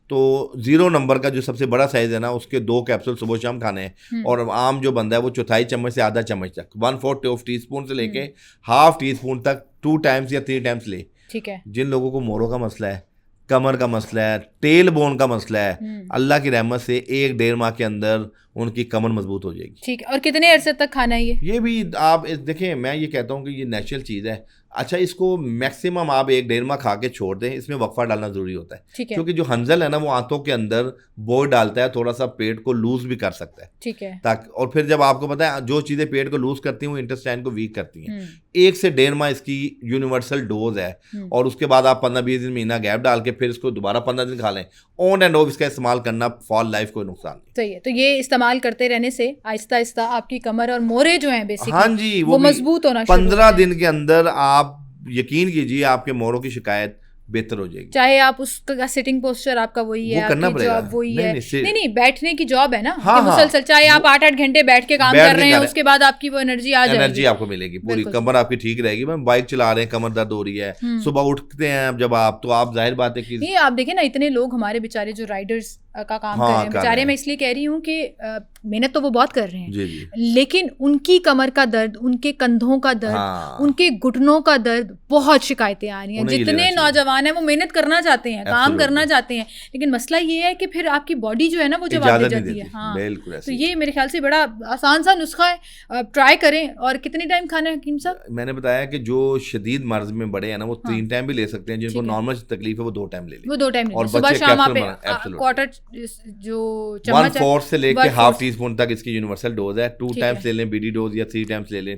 तो 0 नंबर का जो सबसे बड़ा साइज़ है ना, उसके 2 कैप्सूल सुबह शाम खाने हैं, और आम जो बंदा है वो 1/4 चम्मच से आधा चम्मच तक, 1/4 टीस्पून से लेके ½ टीस्पून तक 2 टाइम्स या 3 टाइम्स ले। ठीक है। जिन लोगों को मोरों का मसला है, कमर का मसला है, टेल बोन का मसला है, अल्लाह की रहमत से 1-1.5 माह के अंदर उनकी कमर मजबूत हो जाएगी। ठीक है, और कितने अरसे तक खाना है ये भी आप देखें, मैं ये कहता हूँ कि ये नेचुरल चीज़ है। अच्छा, इसको मैक्सिमम आप 1-1.5 माह खा के छोड़ दें, इसमें वक्फा डालना ज़रूरी होता है। ठीक है, क्योंकि जो हंजल है ना वो आंतों के अंदर बोझ डालता है, थोड़ा सा पेट को लूज भी कर सकता है। ठीक है, ताकि और फिर जब आपको पता है जो चीज़ें पेट को लूज करती हैं वो इंटेस्टाइन को वीक करती हैं। 1 से 1.5 माह इसकी यूनिवर्सल डोज है, और उसके बाद आप 15-20 दिन महीना गैप डाल के फिर इसको दोबारा 15 दिन खा लें। ऑन एंड ऑफ इसका इस्तेमाल करना फॉर लाइफ कोई नुकसान नहीं। सही है। तो ये इस्तेमाल करते रहने से आहिस्ता आहिस्ता आपकी कमर और मोरे जो हैं बेसिकली, हाँ जी, वो मजबूत होना शुरू 15 दिन के अंदर आप यकीन कीजिए आपके मोरों की शिकायत बेहतर हो जाएगी। चाहे आप उसका सिटिंग पोस्चर आपका वही है, आपकी जॉब वही है, नहीं बैठने की जॉब है ना, हाँ, मुसलसल चाहे आप 8-8 घंटे बैठ के काम कर रहे हैं, उसके बाद आपकी वो एनर्जी आ जाएगी, एनर्जी आपको मिलेगी, पूरी कमर आपकी ठीक रहेगी। मैं बाइक चला रहे हैं, कमर दर्द हो रही है, सुबह उठते हैं जब आप, तो आप जाहिर बात है कि नहीं, आप देखें ना इतने लोग हमारे बेचारे जो राइडर्स का काम कर रहे हैं बेचारे, मैं इसलिए कह रही हूँ कि मेहनत तो वो बहुत कर रहे हैं जी। लेकिन उनकी कमर का दर्द, उनके कंधों का दर्द, उनके घुटनों का दर्द, बहुत शिकायतें आ रही हैं। जितने नौजवान हैं वो मेहनत करना चाहते हैं, काम करना चाहते हैं, लेकिन मसला ये है कि फिर आपकी बॉडी जो है ना वो जवाब दे जाती है। हाँ, तो ये मेरे ख्याल से बड़ा आसान सा नुस्खा है, ट्राई करें। और कितने टाइम खाना है हकीम साहब? मैंने बताया कि जो शदीद मर्ज में बड़े हैं ना वो 3 टाइम भी ले सकते हैं, जिनको नॉर्मल तकलीफ है वो 2 टाइम ले लें, वो 2 टाइम, और सुबह शाम आप क्वार्टर जो चम्मच 1/4 से लेके ½ टीस्पून तक इसकी यूनिवर्सल डोज है। 2 टाइम्स ले लें बीडी डोज या 3 टाइम्स ले लें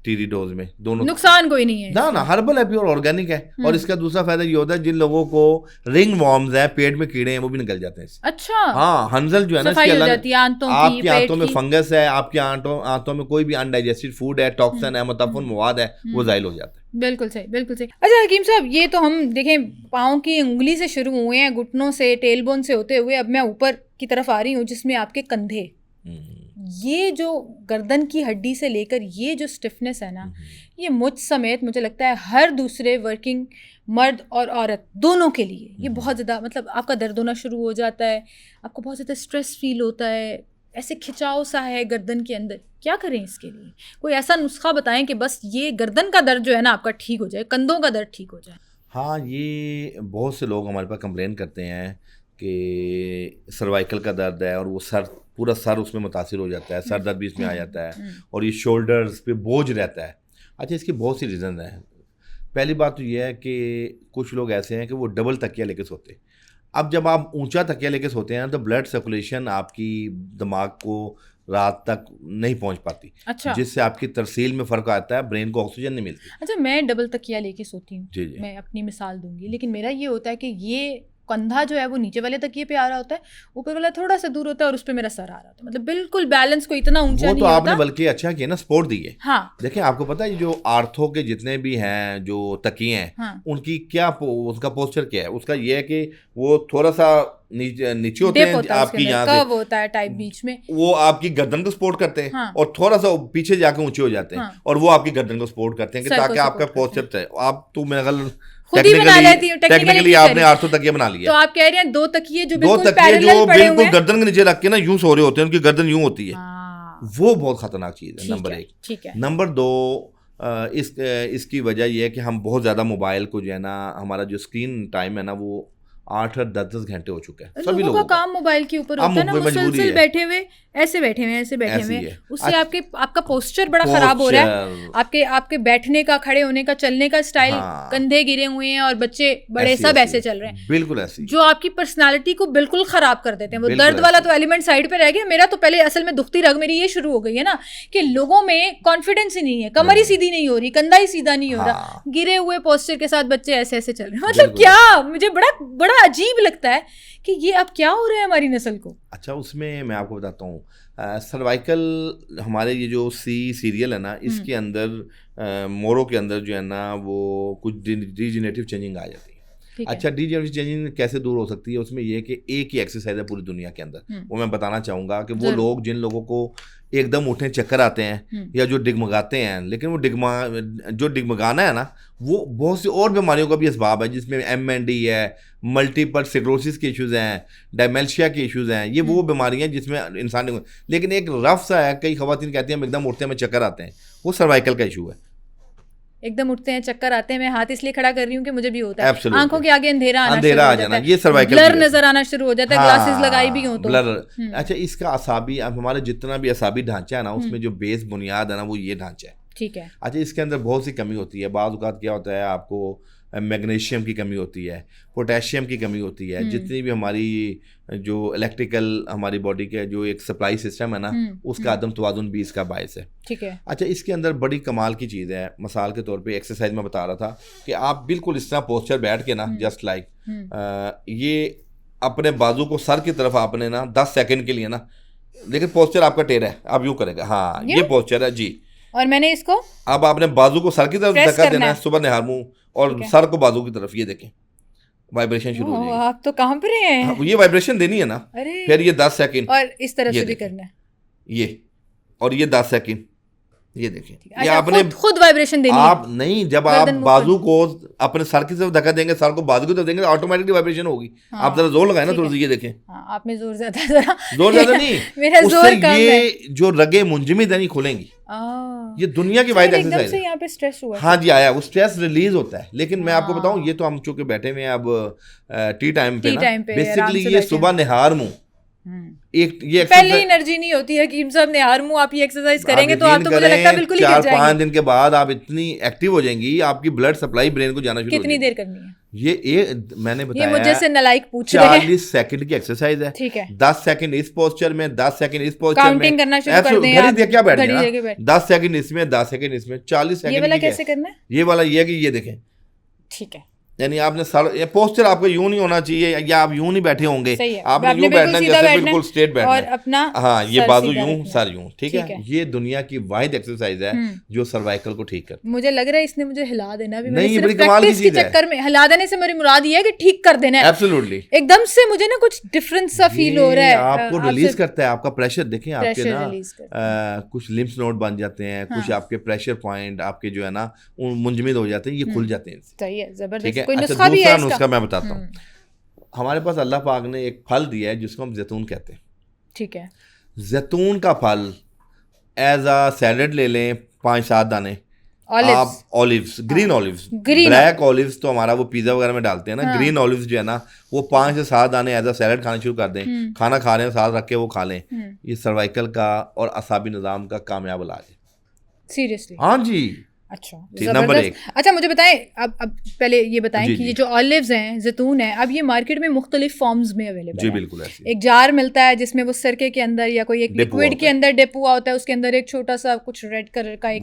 टीडी डोज में, दोनों नुकसान कोई नहीं है ना हर्बल है, प्योर ऑर्गेनिक है। और इसका दूसरा फायदा ये होता है जिन लोगों को रिंग वॉर्म्स है, पेट में कीड़े हैं, वो भी निकल जाते हैं। अच्छा, हाँ, हंजल जो है ना, सफाई हो जाती है आंतों की, आपकी आंतों में फंगस है, आपकी आंतों में कोई भी अनडाइजेस्टेड फूड है, टॉक्सिन है, मुतफन मवाद है, वो जाइल हो जाता है। बिल्कुल सही, बिल्कुल सही। अच्छा हकीम साहब, ये तो हम देखें पाँव की उंगली से शुरू हुए हैं, घुटनों से, टेलबोन से होते हुए अब मैं ऊपर की तरफ आ रही हूँ जिसमें आपके कंधे, ये जो गर्दन की हड्डी से लेकर ये जो स्टिफनेस है ना, ये मुझ समेत मुझे लगता है हर दूसरे वर्किंग मर्द और औरत दोनों के लिए ये बहुत ज़्यादा, मतलब आपका दर्द होना शुरू हो जाता है, आपको बहुत ज़्यादा स्ट्रेस फील होता है, ऐसे खिंचाव सा है गर्दन के अंदर। क्या करें इसके लिए? कोई ऐसा नुस्खा बताएं कि बस ये गर्दन का दर्द जो है ना आपका ठीक हो जाए, कंधों का दर्द ठीक हो जाए। हाँ, ये बहुत से लोग हमारे पास कंप्लेन करते हैं कि सर्वाइकल का दर्द है और वो पूरा सर उसमें मुतासिर हो जाता है, सर दर्द भी इसमें आ जाता है, और ये शोल्डर्स पे बोझ रहता है। अच्छा, इसकी बहुत सी रीज़न हैं। पहली बात तो ये है कि कुछ लोग ऐसे हैं कि वो डबल तकिया लेके सोते हैं। अब जब आप ऊंचा तकिया लेके सोते हैं तो ब्लड सर्कुलेशन आपकी दिमाग को रात तक नहीं पहुंच पाती। अच्छा, जिससे आपकी तरसील में फ़र्क आता है, ब्रेन को ऑक्सीजन नहीं मिलती। अच्छा, मैं डबल तकिया लेके सोती हूँ, जी। मैं अपनी मिसाल दूंगी, लेकिन मेरा ये होता है कि ये कंधा जो है वो नीचे वाले तकिए पे आ रहा होता है, ऊपर वाला थोड़ा सा दूर होता है और उस पे मेरा सर आ रहा होता है, मतलब बिल्कुल बैलेंस को इतना ऊंचा नहीं होता। वो तो आपने बल्कि अच्छा किया ना, सपोर्ट दी है। हाँ, देखिए आपको पता है जो आर्थो के जितने भी हैं जो तकिए हैं, हाँ, उनकी क्या उसका पोस्चर क्या है? उसका ये है कि वो थोड़ा सा नीचे होते हैं, आपकी यहाँ से होता है टाइप बीच में, वो आपकी गर्दन को सपोर्ट करते हैं। हाँ, और थोड़ा सा पीछे जाके ऊंचे हो जाते हैं, हाँ, और वो आपकी गर्दन को सपोर्ट करते हैं कि ताकि आपका पोस्चर तय। आप तो मेरा गल खुद ही बना लेती हूँ, टेक्निकली आपने आर्थो तकिया बना लिया। तो आप कह रहे हैं 2 तकिए जो बिल्कुल पैरेलल पड़े हुए हैं, गर्दन के नीचे रख के ना यूं सो रहे होते हैं, उनकी गर्दन यूं होती है, वो बहुत खतरनाक चीज़ है। नंबर 1। ठीक है। नंबर 2, इसकी वजह यह है कि हम बहुत ज़्यादा मोबाइल को जो है ना, हमारा जो स्क्रीन टाइम है ना वो 8 और 10 घंटे हो चुके हैं। सभी लोगों का काम मोबाइल के ऊपर होता है ना, मुसलसल बैठे हुए, ऐसे बैठे हुए, उससे आपका पोस्चर बड़ा खराब हो रहा है, आपके बैठने का, खड़े होने का, चलने का स्टाइल, कंधे गिरे हुए हैं और बच्चे बड़े सब ऐसे चल रहे हैं, बिल्कुल ऐसे, जो आपकी पर्सनालिटी को बिल्कुल खराब कर देते हैं। वो दर्द वाला तो एलिमेंट साइड पे रह गया, मेरा तो पहले असल में दुखती रग मेरी ये शुरू हो गई है ना कि लोगों में कॉन्फिडेंस ही नहीं है, कमर ही सीधी नहीं हो रही, कंधा ही सीधा नहीं हो रहा, गिरे हुए पोस्चर के साथ बच्चे ऐसे ऐसे चल रहे हैं। मतलब क्या, मुझे बड़ा अजीब लगता है कि ये अब क्या हो रहा है हमारी नस्ल को। अच्छा, उसमें मैं आपको बताता हूँ, सर्वाइकल हमारे ये जो सीरियल है ना, इसके अंदर मोरों के अंदर जो है ना वो कुछ डिजेनरेटिव चेंजिंग आ जाती है। अच्छा, डिजेनरेटिव चेंजिंग कैसे दूर हो सकती है? उसमें यह है कि एक ही एक्सरसाइज है पूरी दुनिया के अंदर, वो मैं बताना चाहूँगा कि वो लोग जिन लोगों को एकदम उठे चक्कर आते हैं या जो डिगमगाते हैं, लेकिन वो डिगमगाना है ना, वो बहुत सी और बीमारियों का भी असबाब है, जिसमें MND है, मल्टीपल स्क्लेरोसिस के इश्यूज़ हैं, डायमेंशिया के इश्यूज़ हैं। ये वो बीमारियाँ जिसमें इंसान, लेकिन एक रफ सा है, कई ख़वातीन कहती हैं हम एकदम उठते हैं हमें चक्कर आते हैं, वो सर्वाइकल का इशू है। एकदम उठते हैं, चक्कर आते हैं। मैं हाथ इसलिए खड़ा कर रही हूँ कि मुझे भी होता है। Absolutely. आंखों के आगे अंधेरा आ जाना, ये सर्वाइकल ब्लर नजर आना शुरू हो जाता है, ग्लासेस लगाई भी हो तो ब्लर। अच्छा, इसका असाबी, अब हमारे जितना भी असाबी ढांचा है ना, उसमें जो बेस बुनियाद है ना, वो ये ढांचा है। ठीक है। अच्छा, इसके अंदर बहुत सी कमी होती है। बाज़ औक़ात क्या होता है, आपको मैग्नीशियम की कमी होती है, पोटेशियम की कमी होती है। जितनी भी हमारी जो इलेक्ट्रिकल हमारी बॉडी के जो एक सप्लाई सिस्टम है ना, उसका अदम तवाज़ुन भी इसका बायस है। ठीक है। अच्छा, इसके अंदर बड़ी कमाल की चीज़ है। मिसाल के तौर पे एक्सरसाइज में बता रहा था कि आप बिल्कुल इस तरह पोस्चर बैठ के ना, जस्ट लाइक ये अपने बाजू को सर की तरफ आपने ना 10 सेकंड के लिए ना, लेकिन पोस्चर आपका टेढ़ा है, आप यूँ करेगा, हाँ ये पोस्चर है जी। और मैंने इसको अब आपने बाजू को सर की तरफ धक्का देना है, सुबह निहार मुंह, और सर को बाजू की तरफ, ये देखें वाइब्रेशन शुरू हो जाएगी। आप तो कांप रहे हैं। हाँ, ये वाइब्रेशन देनी है ना। फिर ये 10 सेकंड, और इस तरफ से भी करना है ये, और ये 10 सेकंड, ये देखें। अच्छा, ये आपने खुद वाइब्रेशन देनी आप है। नहीं, जब आप बाजू को अपने सर की तरफ धक्का देंगे, सर को बाजू की तरफ देंगे, ऑटोमेटिकली वाइब्रेशन होगी। आप जरा जोर लगाए ना थोड़ी सी, ये देखें। आप में जोर ज्यादा है, जरा जोर ज्यादा नहीं, मेरा जोर कम है। ये जो रगे मुंजमिद है नहीं खुलेंगी। ये दुनिया की वाइड एक्सरसाइज है। यहाँ पे स्ट्रेस हुआ, हाँ जी, आया वो स्ट्रेस रिलीज होता है। लेकिन मैं आपको बताऊं, ये तो हम चूंकि बैठे हुए हैं अब टी टाइम पे ना, बेसिकली ये सुबह निहार मुंह, एक ये पहले एनर्जी नहीं होती है हकीम साहब, निहार मुंह आप ये एक्सरसाइज करेंगे तो आप तो मुझे लगता है बिल्कुल ही गिर जाएंगे। 4-5 दिन के बाद आप इतनी एक्टिव हो जाएंगी, आपकी ब्लड सप्लाई ब्रेन को जाना शुरू हो जाएगी। कितनी देर करनी है ये मैंने बताया, ये मुझे से नालायक पूछ रहे हैं। 40 सेकंड की एक्सरसाइज है। ठीक है। 10 सेकंड इस पोस्चर में, 10 सेकंड इस पोस्चर में, काउंटिंग करना शुरू कर दें। घड़ी देख क्या बैठ गया, 10 सेकंड इसमें, 10 सेकंड इसमें, 40 सेकंड। ये वाला कैसे करना है? ये वाला ये कि ये देखें, ठीक है, यानी आपने ये पोस्चर आपको यूं नहीं होना चाहिए, या आप यूं नहीं बैठे होंगे, आपने यूं बैठना जैसे बिल्कुल स्ट्रेट बैठना और अपना, हाँ ये बाजू यूं, सर यूं, ठीक है। ये दुनिया की वाहिद एक्सरसाइज है जो सर्वाइकल को ठीक कर। मुझे लग रहा है इसने मुझे हिला देना भी, नहीं, बड़ी कमाल की चीज है। चक्कर में हिला देने से मेरी मुराद ये है कि ठीक कर देना है। एब्सोल्युटली, एकदम से मुझे ना कुछ डिफरेंस सा फील हो रहा है। आपको रिलीज करता है, आपका प्रेशर देखें, आपके ना कुछ लिम्फ नोड बन जाते हैं, कुछ आपके प्रेशर पॉइंट आपके जो है ना मुंजमिद हो जाते हैं, ये खुल जाते हैं। सही है, जबरदस्त। कोई नुस्खा भी है उसका मैं बताता हूँ। हमारे पास अल्लाह पाक ने एक फल दिया है जिसको हम जैतून कहते हैं। ठीक है। जैतून का फल एज अ सैलेड ले लें, 5-7 दाने। आप olives, green olives, black olives तो हमारा वो पिज्जा वगैरह में डालते हैं ना। हाँ। ग्रीन ऑलिव्स जो है ना, वो 5 से 7 दाने एज अ सैलेड खाना शुरू कर दें। खाना खा रहे हैं साथ रख के वो खा लें। ये सर्वाइकल का और असाबी निज़ाम का कामयाब इलाज है। सीरियसली? हाँ जी। अच्छा, नंबर 1। अच्छा, मुझे बताएं, अब पहले ये बताएं कि ये जो ऑलिव्स हैं, जैतून है, अब ये मार्केट में मुख्तलिफ फॉर्म्स में अवेलेबल है। जी बिल्कुल ऐसे। एक जार मिलता है जिसमें वो सिरके के अंदर या कोई एक लिक्विड के अंदर डिप हुआ होता है, उसके अंदर एक छोटा सा कुछ रेड कलर का एक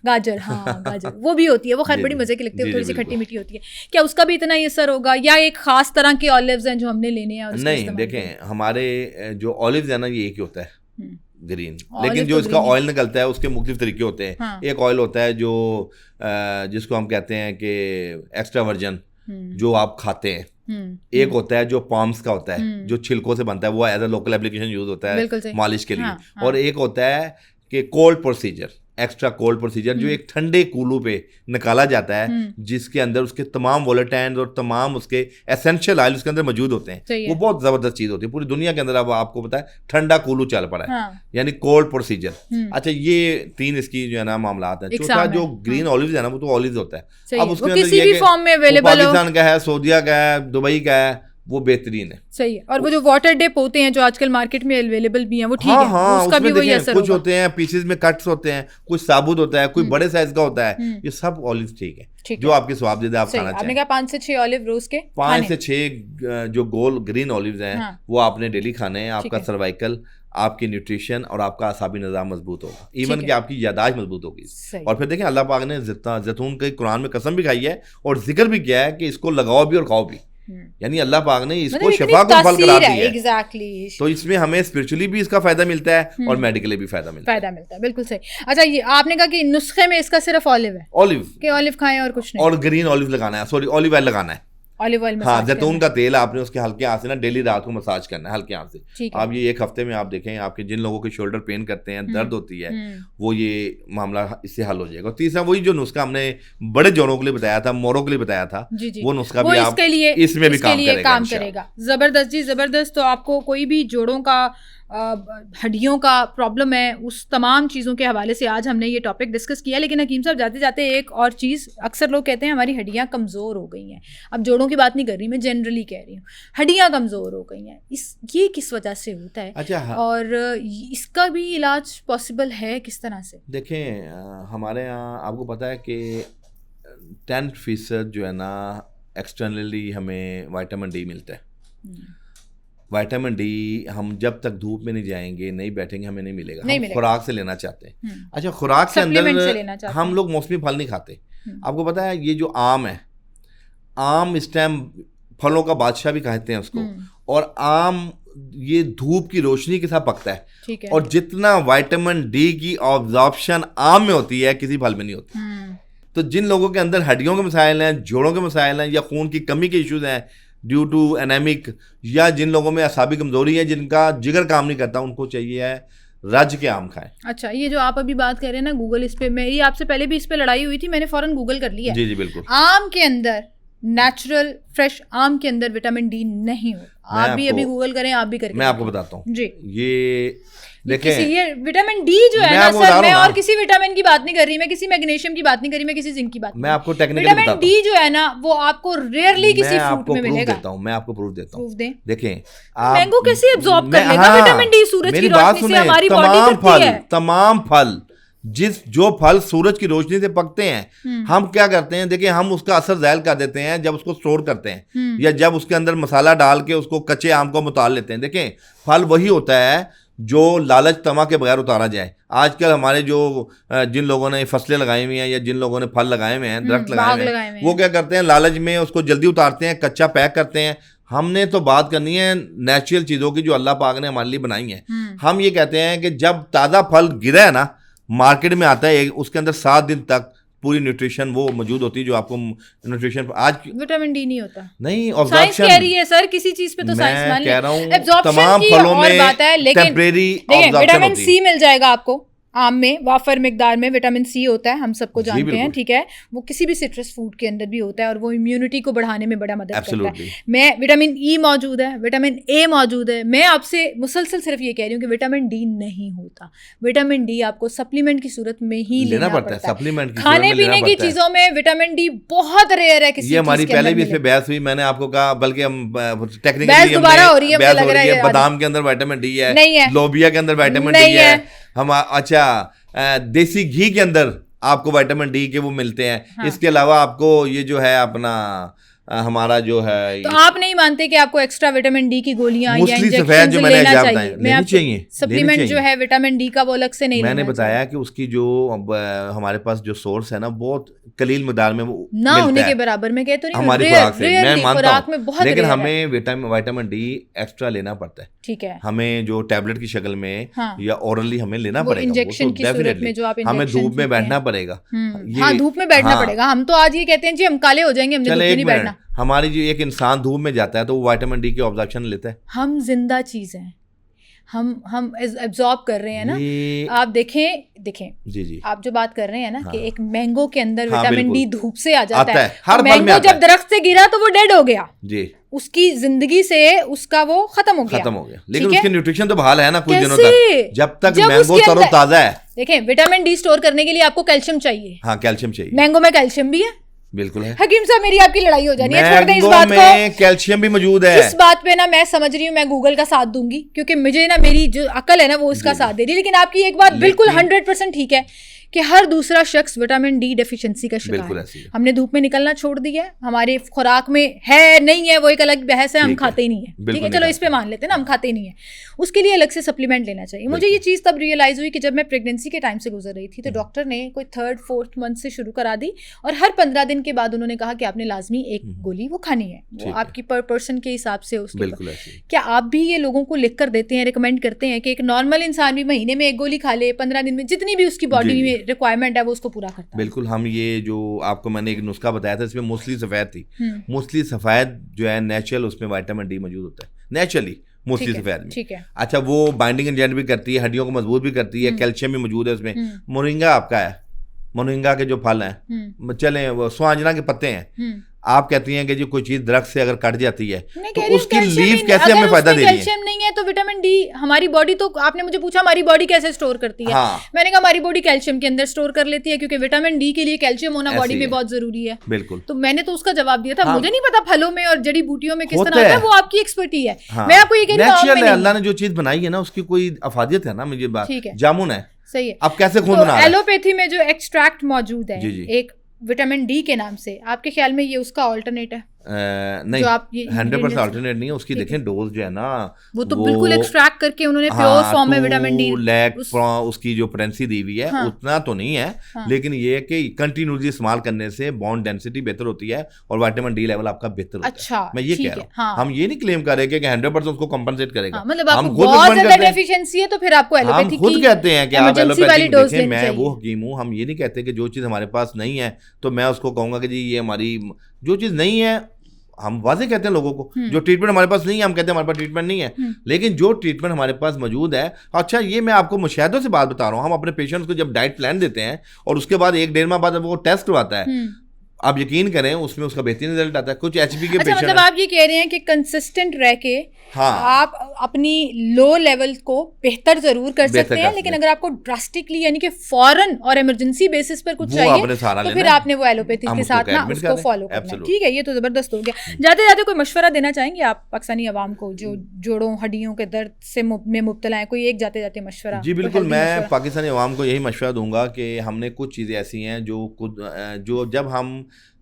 गाजर, हाँ गाजर वो भी होती है। वो खैर बड़ी मजे की लगती है, थोड़ी सी खट्टी मीठी होती है। क्या उसका भी इतना ही असर होगा, या एक खास तरह के ऑलिव्स हैं जो हमने लेने हैं? नहीं, देखें हमारे जो ऑलिव्स है ना, ये एक ही होता है ग्रीन, लेकिन जो इसका ऑयल निकलता है उसके मुख्तलिफ तरीके होते हैं। हाँ। एक ऑयल होता है जो जिसको हम कहते हैं कि एक्स्ट्रा वर्जन, जो आप खाते हैं। एक होता है जो पाम्स का होता है, जो छिलकों से बनता है, वो as a local application use होता है मालिश के लिए। हाँ, हाँ। और एक होता है कि cold procedure, extra cold procedure, जो एक ठंडे कूलू पे निकाला जाता है, जिसके अंदर उसके तमाम वोलेटाइल्स और तमाम उसके एसेंशियल ऑयल उसके अंदर मौजूद होते हैं। वो बहुत जबरदस्त चीज होती है पूरी दुनिया के अंदर। अब आपको पता है ठंडा कूलू चल पड़ा है। हाँ। यानी कोल्ड प्रोसीजर। अच्छा, ये 3 इसकी जो है ना मामलात है। चौथा जो ग्रीन ऑलिव्स है ना, वो तो ऑलिव्स होता है। अब उसके अंदर ये पाकिस्तान का है, सऊदीया का है, दुबई का है, वो बेहतरीन है। सही है। और वो जो वाटर डिप होते हैं जो आजकल मार्केट में अवेलेबल भी हैं, वो ठीक है। हाँ, उसका भी वही असर कुछ होते हैं पीसेस में कट्स होते हैं, कुछ साबुत होता है, कोई बड़े साइज का होता है। ये सब ऑलिव ठीक है, जो आपके स्वाद दे आप खाना चाहिए। आपने कहा 5 से 6 ऑलिव रोज के 5 से 6 जो गोल ग्रीन ऑलिव्स हैं, वो आपने डेली खाने हैं। आपका सर्वाइकल, आपकी न्यूट्रिशन और आपका असाबी निज़ाम मजबूत होगा, इवन कि आपकी यादाश्त मजबूत होगी। और फिर देखें अल्लाह पाक ने जैतून के कुरान में कसम भी खाई है और जिक्र भी किया है कि इसको लगाओ भी और खाओ भी। यानी अल्लाह पाक ने इसको शिफा को फल करार दिया है। एग्जैक्टली। तो इसमें हमें स्पिरिचुअली भी इसका फायदा मिलता है और मेडिकली भी फायदा मिलता है। बिल्कुल सही। अच्छा, ये आपने कहा कि नुस्खे में इसका सिर्फ ऑलिव है, ऑलिव खाएं और कुछ नहीं, और ग्रीन ऑलिव लगाना है, सॉरी ऑलिव ऑयल लगाना है। ऑलिव ऑयल, हाँ, जैतून का तेल आपने उसके हल्के हाथ से ना डेली रात को मसाज करना है, हल्के हाथ से। आप ये 1 हफ्ते में आप देखें, आपके जिन लोगों के शोल्डर पेन करते हैं, दर्द होती है, वो ये मामला इससे हल हो जाएगा। और तीसरा वही जो नुस्खा हमने बड़े जोड़ों के लिए बताया था, मोरों के लिए बताया था, वो नुस्खा भी आप इसमें भी काम करेगा। जबरदस्त जी, जबरदस्त। तो आपको कोई भी जोड़ों का हड्डियों का प्रॉब्लम है, उस तमाम चीज़ों के हवाले से आज हमने ये टॉपिक डिस्कस किया। लेकिन हकीम साहब जाते जाते एक और चीज़, अक्सर लोग कहते हैं हमारी हड्डियाँ कमज़ोर हो गई हैं। अब जोड़ों की बात नहीं कर रही, मैं जनरली कह रही हूँ, हड्डियाँ कमज़ोर हो गई हैं, ये किस वजह से होता है? अच्छा, हाँ। और इसका भी इलाज पॉसिबल है किस तरह से? देखें, हमारे यहाँ आपको पता है कि 10% जो है ना एक्सटर्नली हमें विटामिन डी मिलता है। विटामिन डी हम जब तक धूप में नहीं जाएंगे, नहीं बैठेंगे, हमें नहीं मिलेगा। हम खुराक से लेना चाहते हैं। अच्छा, खुराक के अंदर हम लोग मौसमी फल नहीं खाते। आपको पता है ये जो आम है, आम इस टाइम फलों का बादशाह भी कहते हैं उसको, और आम ये धूप की रोशनी के साथ पकता है। ठीक है। और जितना विटामिन डी की ऑब्जॉर्प्शन आम में होती है किसी फल में नहीं होती। तो जिन लोगों के अंदर हड्डियों के मसाइल हैं, जोड़ों के मसाइल हैं, या खून की कमी के इश्यूज हैं ड्यू टू एनेमिक, या जिन लोगों में असाबी कमजोरी है, जिनका जिगर काम नहीं करता, उनको चाहिए है रज के आम खाएं। अच्छा, ये जो आप अभी बात कर रहे हैं ना, गूगल इस पे, मेरी आपसे पहले भी इस पे लड़ाई हुई थी, मैंने फौरन गूगल कर लिया। जी जी बिल्कुल। आम के अंदर, नेचुरल फ्रेश आम के अंदर विटामिन डी नहीं हो। आप भी अभी गूगल करें, आप भी करें, मैं आपको बताता हूँ जी। ये देखें, ये विटामिन डी जो है ना सर, मैं और किसी विटामिन की बात नहीं कर रही, मैं किसी मैग्नीशियम की बात नहीं कर रही, मैं किसी जिंक की बात नहीं। मैं आपको टेक्निकली विटामिन डी जो है ना, वो आपको रेयरली किसी फ्रूट में मिलेगा। मैं आपको प्रूफ देता हूँ। देखें, आप मैंगो कैसे एब्जॉर्ब कर लेगा विटामिन डी? सूरज की रोशनी से हमारी बॉडी करती है। तमाम फल, जो फल सूरज की रोशनी से पकते हैं, हम क्या करते हैं, देखिए, हम उसका असर ज़ायल कर देते हैं जब उसको स्टोर करते हैं, या जब उसके अंदर मसाला डाल के उसको कच्चे आम को उतार लेते हैं। देखें, फल वही होता है जो लालच तमा के बगैर उतारा जाए। आजकल हमारे जो जिन लोगों ने फसलें लगाई हुई हैं, या जिन लोगों ने फल लगाए हुए हैं, दरख्त लगाए हुए हैं, वो क्या करते हैं, लालच में उसको जल्दी उतारते हैं, कच्चा पैक करते हैं। हमने तो बात करनी है नेचुरल चीज़ों की जो अल्लाह पाक ने हमारे लिए बनाई है। हम ये कहते हैं कि जब ताज़ा फल गिरा है ना, मार्केट में आता है, उसके अंदर 7 दिन तक पूरी न्यूट्रिशन वो मौजूद होती है जो आपको न्यूट्रिशन। आज विटामिन डी नहीं होता, नहीं, साइंस कह रही है सर, किसी चीज पे तो साइंस मान कह रहा हूँ, एब्जॉर्प्शन तमाम की फलों और में बात है, लेकिन टेम्परेरी विटामिन सी मिल जाएगा आपको आम में, वाफर मिकदार में विटामिन सी होता है, हम सबको जानते हैं, ठीक है। वो किसी भी सिट्रस फूड के अंदर भी होता है, और वो इम्यूनिटी को बढ़ाने में बड़ा मदद करता है। मैं विटामिन ई मौजूद है, विटामिन ए मौजूद है। मैं आपसे मुसलसल सिर्फ ये कह रही हूँ कि विटामिन डी नहीं होता। विटामिन डी आपको सप्लीमेंट की सूरत में ही लेना पड़ता है। सप्लीमेंट खाने पीने की चीजों में विटामिन डी बहुत रेयर है। ये हमारी पहले भी इस पे बहस हुई, मैंने आपको कहा, बल्कि हम टेक्निकली बहस दोबारा हो रही है, मुझे लग रहा है। बादाम के अंदर विटामिन डी है, नहीं है। लोबिया के अंदर विटामिन डी है, हम अच्छा देसी घी के अंदर आपको विटामिन डी के वो मिलते हैं। हाँ। इसके अलावा आपको ये जो है अपना हमारा जो है, तो आप नहीं मानते कि आपको एक्स्ट्रा विटामिन डी की गोलियां या इंजेक्शन जो लेना चाहिए? लेनी चाहिए। सप्लीमेंट जो है विटामिन डी का वो अलग से नहीं, मैंने बताया कि उसकी जो हमारे पास जो सोर्स है ना, बहुत कलील मिकदार में वो ना होने के बराबर में कहते नहीं, हमारी खुराक से मैं मानता हूं, लेकिन हमें विटामिन डी एक्स्ट्रा लेना पड़ता है। ठीक है, हमें जो टैबलेट की शक्ल में या ओरली हमें लेना पड़ेगा, इंजेक्शन की सूरत में जो आप हमें धूप में बैठना पड़ेगा। हाँ, धूप में बैठना पड़ेगा। हम तो आज ये कहते हैं जी हम काले हो जाएंगे, हमने धूप में नहीं बैठना। हमारी जो एक इंसान धूप में जाता है तो वो विटामिन डी की ऑब्जॉर्प्शन लेता है। हम जिंदा चीज हैं, हम एब्जॉर्ब कर रहे हैं ना। आप देखें जी, आप जो बात कर रहे हैं ना, कि एक मैंगो के अंदर विटामिन डी धूप से आ जाता है। हर मैंगो जब दरख्त से गिरा तो वो डेड हो गया जी, उसकी जिंदगी से उसका वो खत्म हो गया। लेकिन उसकी न्यूट्रिशन तो बहाल है ना कुछ दिनों तक, जब तक मैंगो तरोताजा है। देखें, विटामिन डी स्टोर करने के लिए आपको कैल्शियम चाहिए। हाँ, कैल्शियम चाहिए। मैंगो में कैल्शियम भी है, बिल्कुल है। हकीम साहब, मेरी आपकी लड़ाई हो जानी है, छोड़ दें इस बात को। कैल्शियम भी मौजूद है। इस बात पे ना मैं समझ रही हूँ, मैं गूगल का साथ दूंगी, क्योंकि मुझे ना मेरी जो अकल है ना वो इसका साथ दे रही है। लेकिन आपकी एक बात बिल्कुल 100% ठीक है कि हर दूसरा शख्स विटामिन डी डेफिशिएंसी का शिकार है। हमने धूप में निकलना छोड़ दिया है, हमारे खुराक में है नहीं है वो एक अलग बहस है, हम खाते ही नहीं है। ठीक है, चलो इस पे मान लेते हैं ना, हम खाते ही नहीं है, उसके लिए अलग से सप्लीमेंट लेना चाहिए। मुझे ये चीज़ तब रियलाइज हुई कि जब मैं प्रेगनेंसी के टाइम से गुजर रही थी, तो डॉक्टर ने कोई 3rd-4th मंथ से शुरू करा दी, और हर 15 दिन के बाद उन्होंने कहा कि आपने लाजमी एक गोली वो खानी है, वो आपकी पर पर्सन के हिसाब से उसके। क्या आप भी ये लोगों को लिख कर देते हैं, रिकमेंड करते हैं कि एक नॉर्मल इंसान भी महीने में एक गोली खा ले, 15 दिन में जितनी भी उसकी बॉडी में रिक्वायरमेंट है वो उसको पूरा करता है? बिल्कुल। हम ये जो आपको मैंने एक नुस्खा बताया था, इसमें मूसली सफ़ेद थी। मूसली सफ़ेद जो है नेचुरल, उसमें विटामिन डी मौजूद होता है नेचुरली, मूसली सफ़ेद में। ठीक है। अच्छा, वो बाइंडिंग एजेंट भी करती है, हड्डियों को मजबूत भी करती है, कैल्शियम भी मौजूद है उसमें। मोरिंगा आपका है, मोरिंगा के जो फल हैं, चले वो स्वांजना के पत्ते हैं, आप कहती हैं कि जो कोई चीज दरख्त से अगर कट जाती है तो उसकी लीफ कैसे हमें फायदा दे रही है? कैल्शियम नहीं है तो विटामिन डी हमारी बॉडी, तो आपने मुझे पूछा हमारी बॉडी कैसे स्टोर करती है, हाँ। मैंने कहा हमारी बॉडी कैल्शियम के अंदर स्टोर कर लेती है, क्योंकि विटामिन डी के लिए कैल्शियम होना बॉडी में बहुत जरूरी है। बिल्कुल, तो मैंने तो उसका जवाब दिया था। हाँ। मुझे नहीं पता फलों में और जड़ी बूटियों में किस तरह होता है, है। वो आपकी एक्सपर्टी है। हाँ। मैं आपको ये कह रही हूँ नेचुरल है, अल्लाह ने जो चीज बनाई है ना उसकी कोई अफादियत है ना, मुझे बात ठीक है, जामुन है, सही है। अब कैसे खून तो बना रहा है? एलोपैथी में जो एक्सट्रैक्ट मौजूद है जी, जी। एक विटामिन डी के नाम से, आपके ख्याल में ये उसका ऑल्टरनेट है? नहीं, 100% अल्टरनेट नहीं है उसकी। देखें डोज जो है ना वो तो बिल्कुल एक्सट्रैक्ट करके उन्होंने प्योर फॉर्म में विटामिन डी उसकी जो पोटेंसी दी हुई है, हाँ। उतना तो नहीं है, हाँ। लेकिन ये है कि कंटिन्यूसली इस्तेमाल करने से बॉन्ड डेंसिटी बेहतर होती है और विटामिन डी लेवल आपका बेहतर होता है। अच्छा, मैं ये कह रहा हूँ, हाँ। हम ये नहीं क्लेम कर रहे कि 100% उसको कंपनसेट करेगा। हाँ, मतलब आपको बहुत ज्यादा डेफिशिएंसी है तो फिर आपको एलोपैथी हम खुद कहते हैं कि आप एलोपैथी देखें। मैं वो चाहिए। हकीम हूँ, हम ये नहीं कहते कि जो चीज़ हमारे पास नहीं है तो मैं उसको कहूँगा कि जी ये हमारी जो चीज़ नहीं है, हम वाजे कहते हैं लोगों को जो ट्रीटमेंट हमारे पास नहीं है, हम कहते हैं हमारे पास ट्रीटमेंट नहीं है। लेकिन जो ट्रीटमेंट हमारे पास मौजूद है, अच्छा ये मैं आपको मुशाहिदों से बात बता रहा हूँ, हम अपने पेशेंट्स को जब डाइट प्लान देते हैं और उसके बाद 1-1.5 माह बाद वो टेस्ट हुआता है, आप यकीन करें उसमें उसका बेहतरीन रिजल्ट आता है। कुछ एचपी के पेशेंट, मतलब आप ये कह रहे हैं कि कंसिस्टेंट रह के हाँ, आप अपनी लो लेवल को बेहतर जरूर कर सकते हैं, लेकिन अगर आपको ड्रास्टिकली यानी कि फौरन और इमरजेंसी बेसिस पर कुछ चाहिए तो फिर आपने वो एलोपैथी के साथ ना उसको फॉलो करना है। ठीक है, ये तो जबरदस्त हो गया। जाते जाते कोई मशवरा देना चाहेंगे आप पाकिस्तानी अवाम को जो जोड़ों हड्डियों के दर्द से में मुब्तला है? कोई एक जाते जाते मशवरा? जी बिल्कुल, मैं पाकिस्तानी अवाम को यही मशवरा दूंगा कि हमने कुछ चीज़ें ऐसी हैं जो जब हम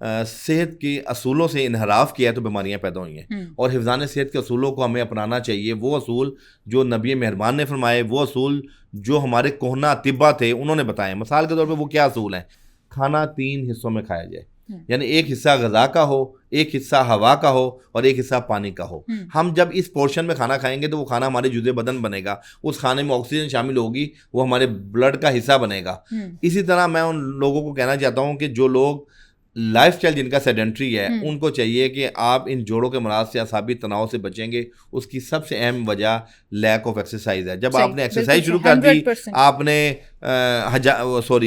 सेहत के असूलों से इनहराफ किया तो बीमारियां पैदा हुई हैं, और हिफ्ज़ान सेहत के असूलों को हमें अपनाना चाहिए। वो असूल जो नबी मेहरबान ने फरमाए, वो असूल जो हमारे कोहना तिब्बा थे उन्होंने बताए। मिसाल के तौर पे वो क्या असूल हैं? खाना 3 हिस्सों में खाया जाए, यानी एक हिस्सा ग़िज़ा का हो, एक हिस्सा हवा का हो और एक हिस्सा पानी का हो। हम जब इस पोर्शन में खाना खाएंगे तो वो खाना हमारे जुज़े बदन बनेगा, उस खाने में ऑक्सीजन शामिल होगी, वो हमारे ब्लड का हिस्सा बनेगा। इसी तरह मैं उन लोगों को कहना चाहता हूँ कि जो लोग लाइफस्टाइल जिनका सेडेंट्री है, उनको चाहिए कि आप इन जोड़ों के मराज से, असाबी तनाव से बचेंगे। उसकी सबसे अहम वजह लैक ऑफ एक्सरसाइज है। जब आपने एक्सरसाइज शुरू कर दी, आपने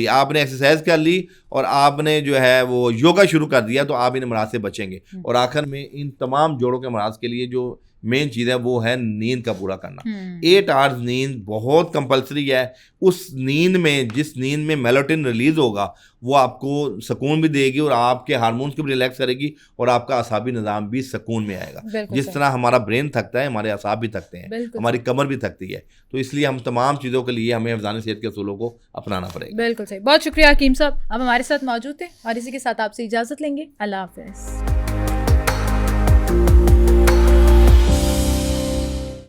आपने एक्सरसाइज कर ली और आपने जो है वो योगा शुरू कर दिया, तो आप इन मराज से बचेंगे। और आखिर में इन तमाम जोड़ों के मराज के लिए जो मेन चीज़ है वो है नींद का पूरा करना। 8 आवर्स नींद बहुत कंपलसरी है। उस नींद में, जिस नींद में मेलाटोनिन रिलीज होगा, वो आपको सुकून भी देगी और आपके हार्मोन्स को भी रिलैक्स करेगी और आपका असाबी निज़ाम भी सुकून में आएगा। जिस तरह हमारा ब्रेन थकता है, हमारे असाब भी थकते हैं, हमारी कमर भी थकती है। तो इसलिए हम तमाम चीज़ों के लिए हमें हिफ्ज़ान सेहत के असूलों को अपनाना पड़ेगा। बिल्कुल सही, बहुत शुक्रिया हकीम साहब, आप हमारे साथ मौजूद थे और इसी के साथ आपसे इजाज़त लेंगे। अल्लाह हाफ़िज़।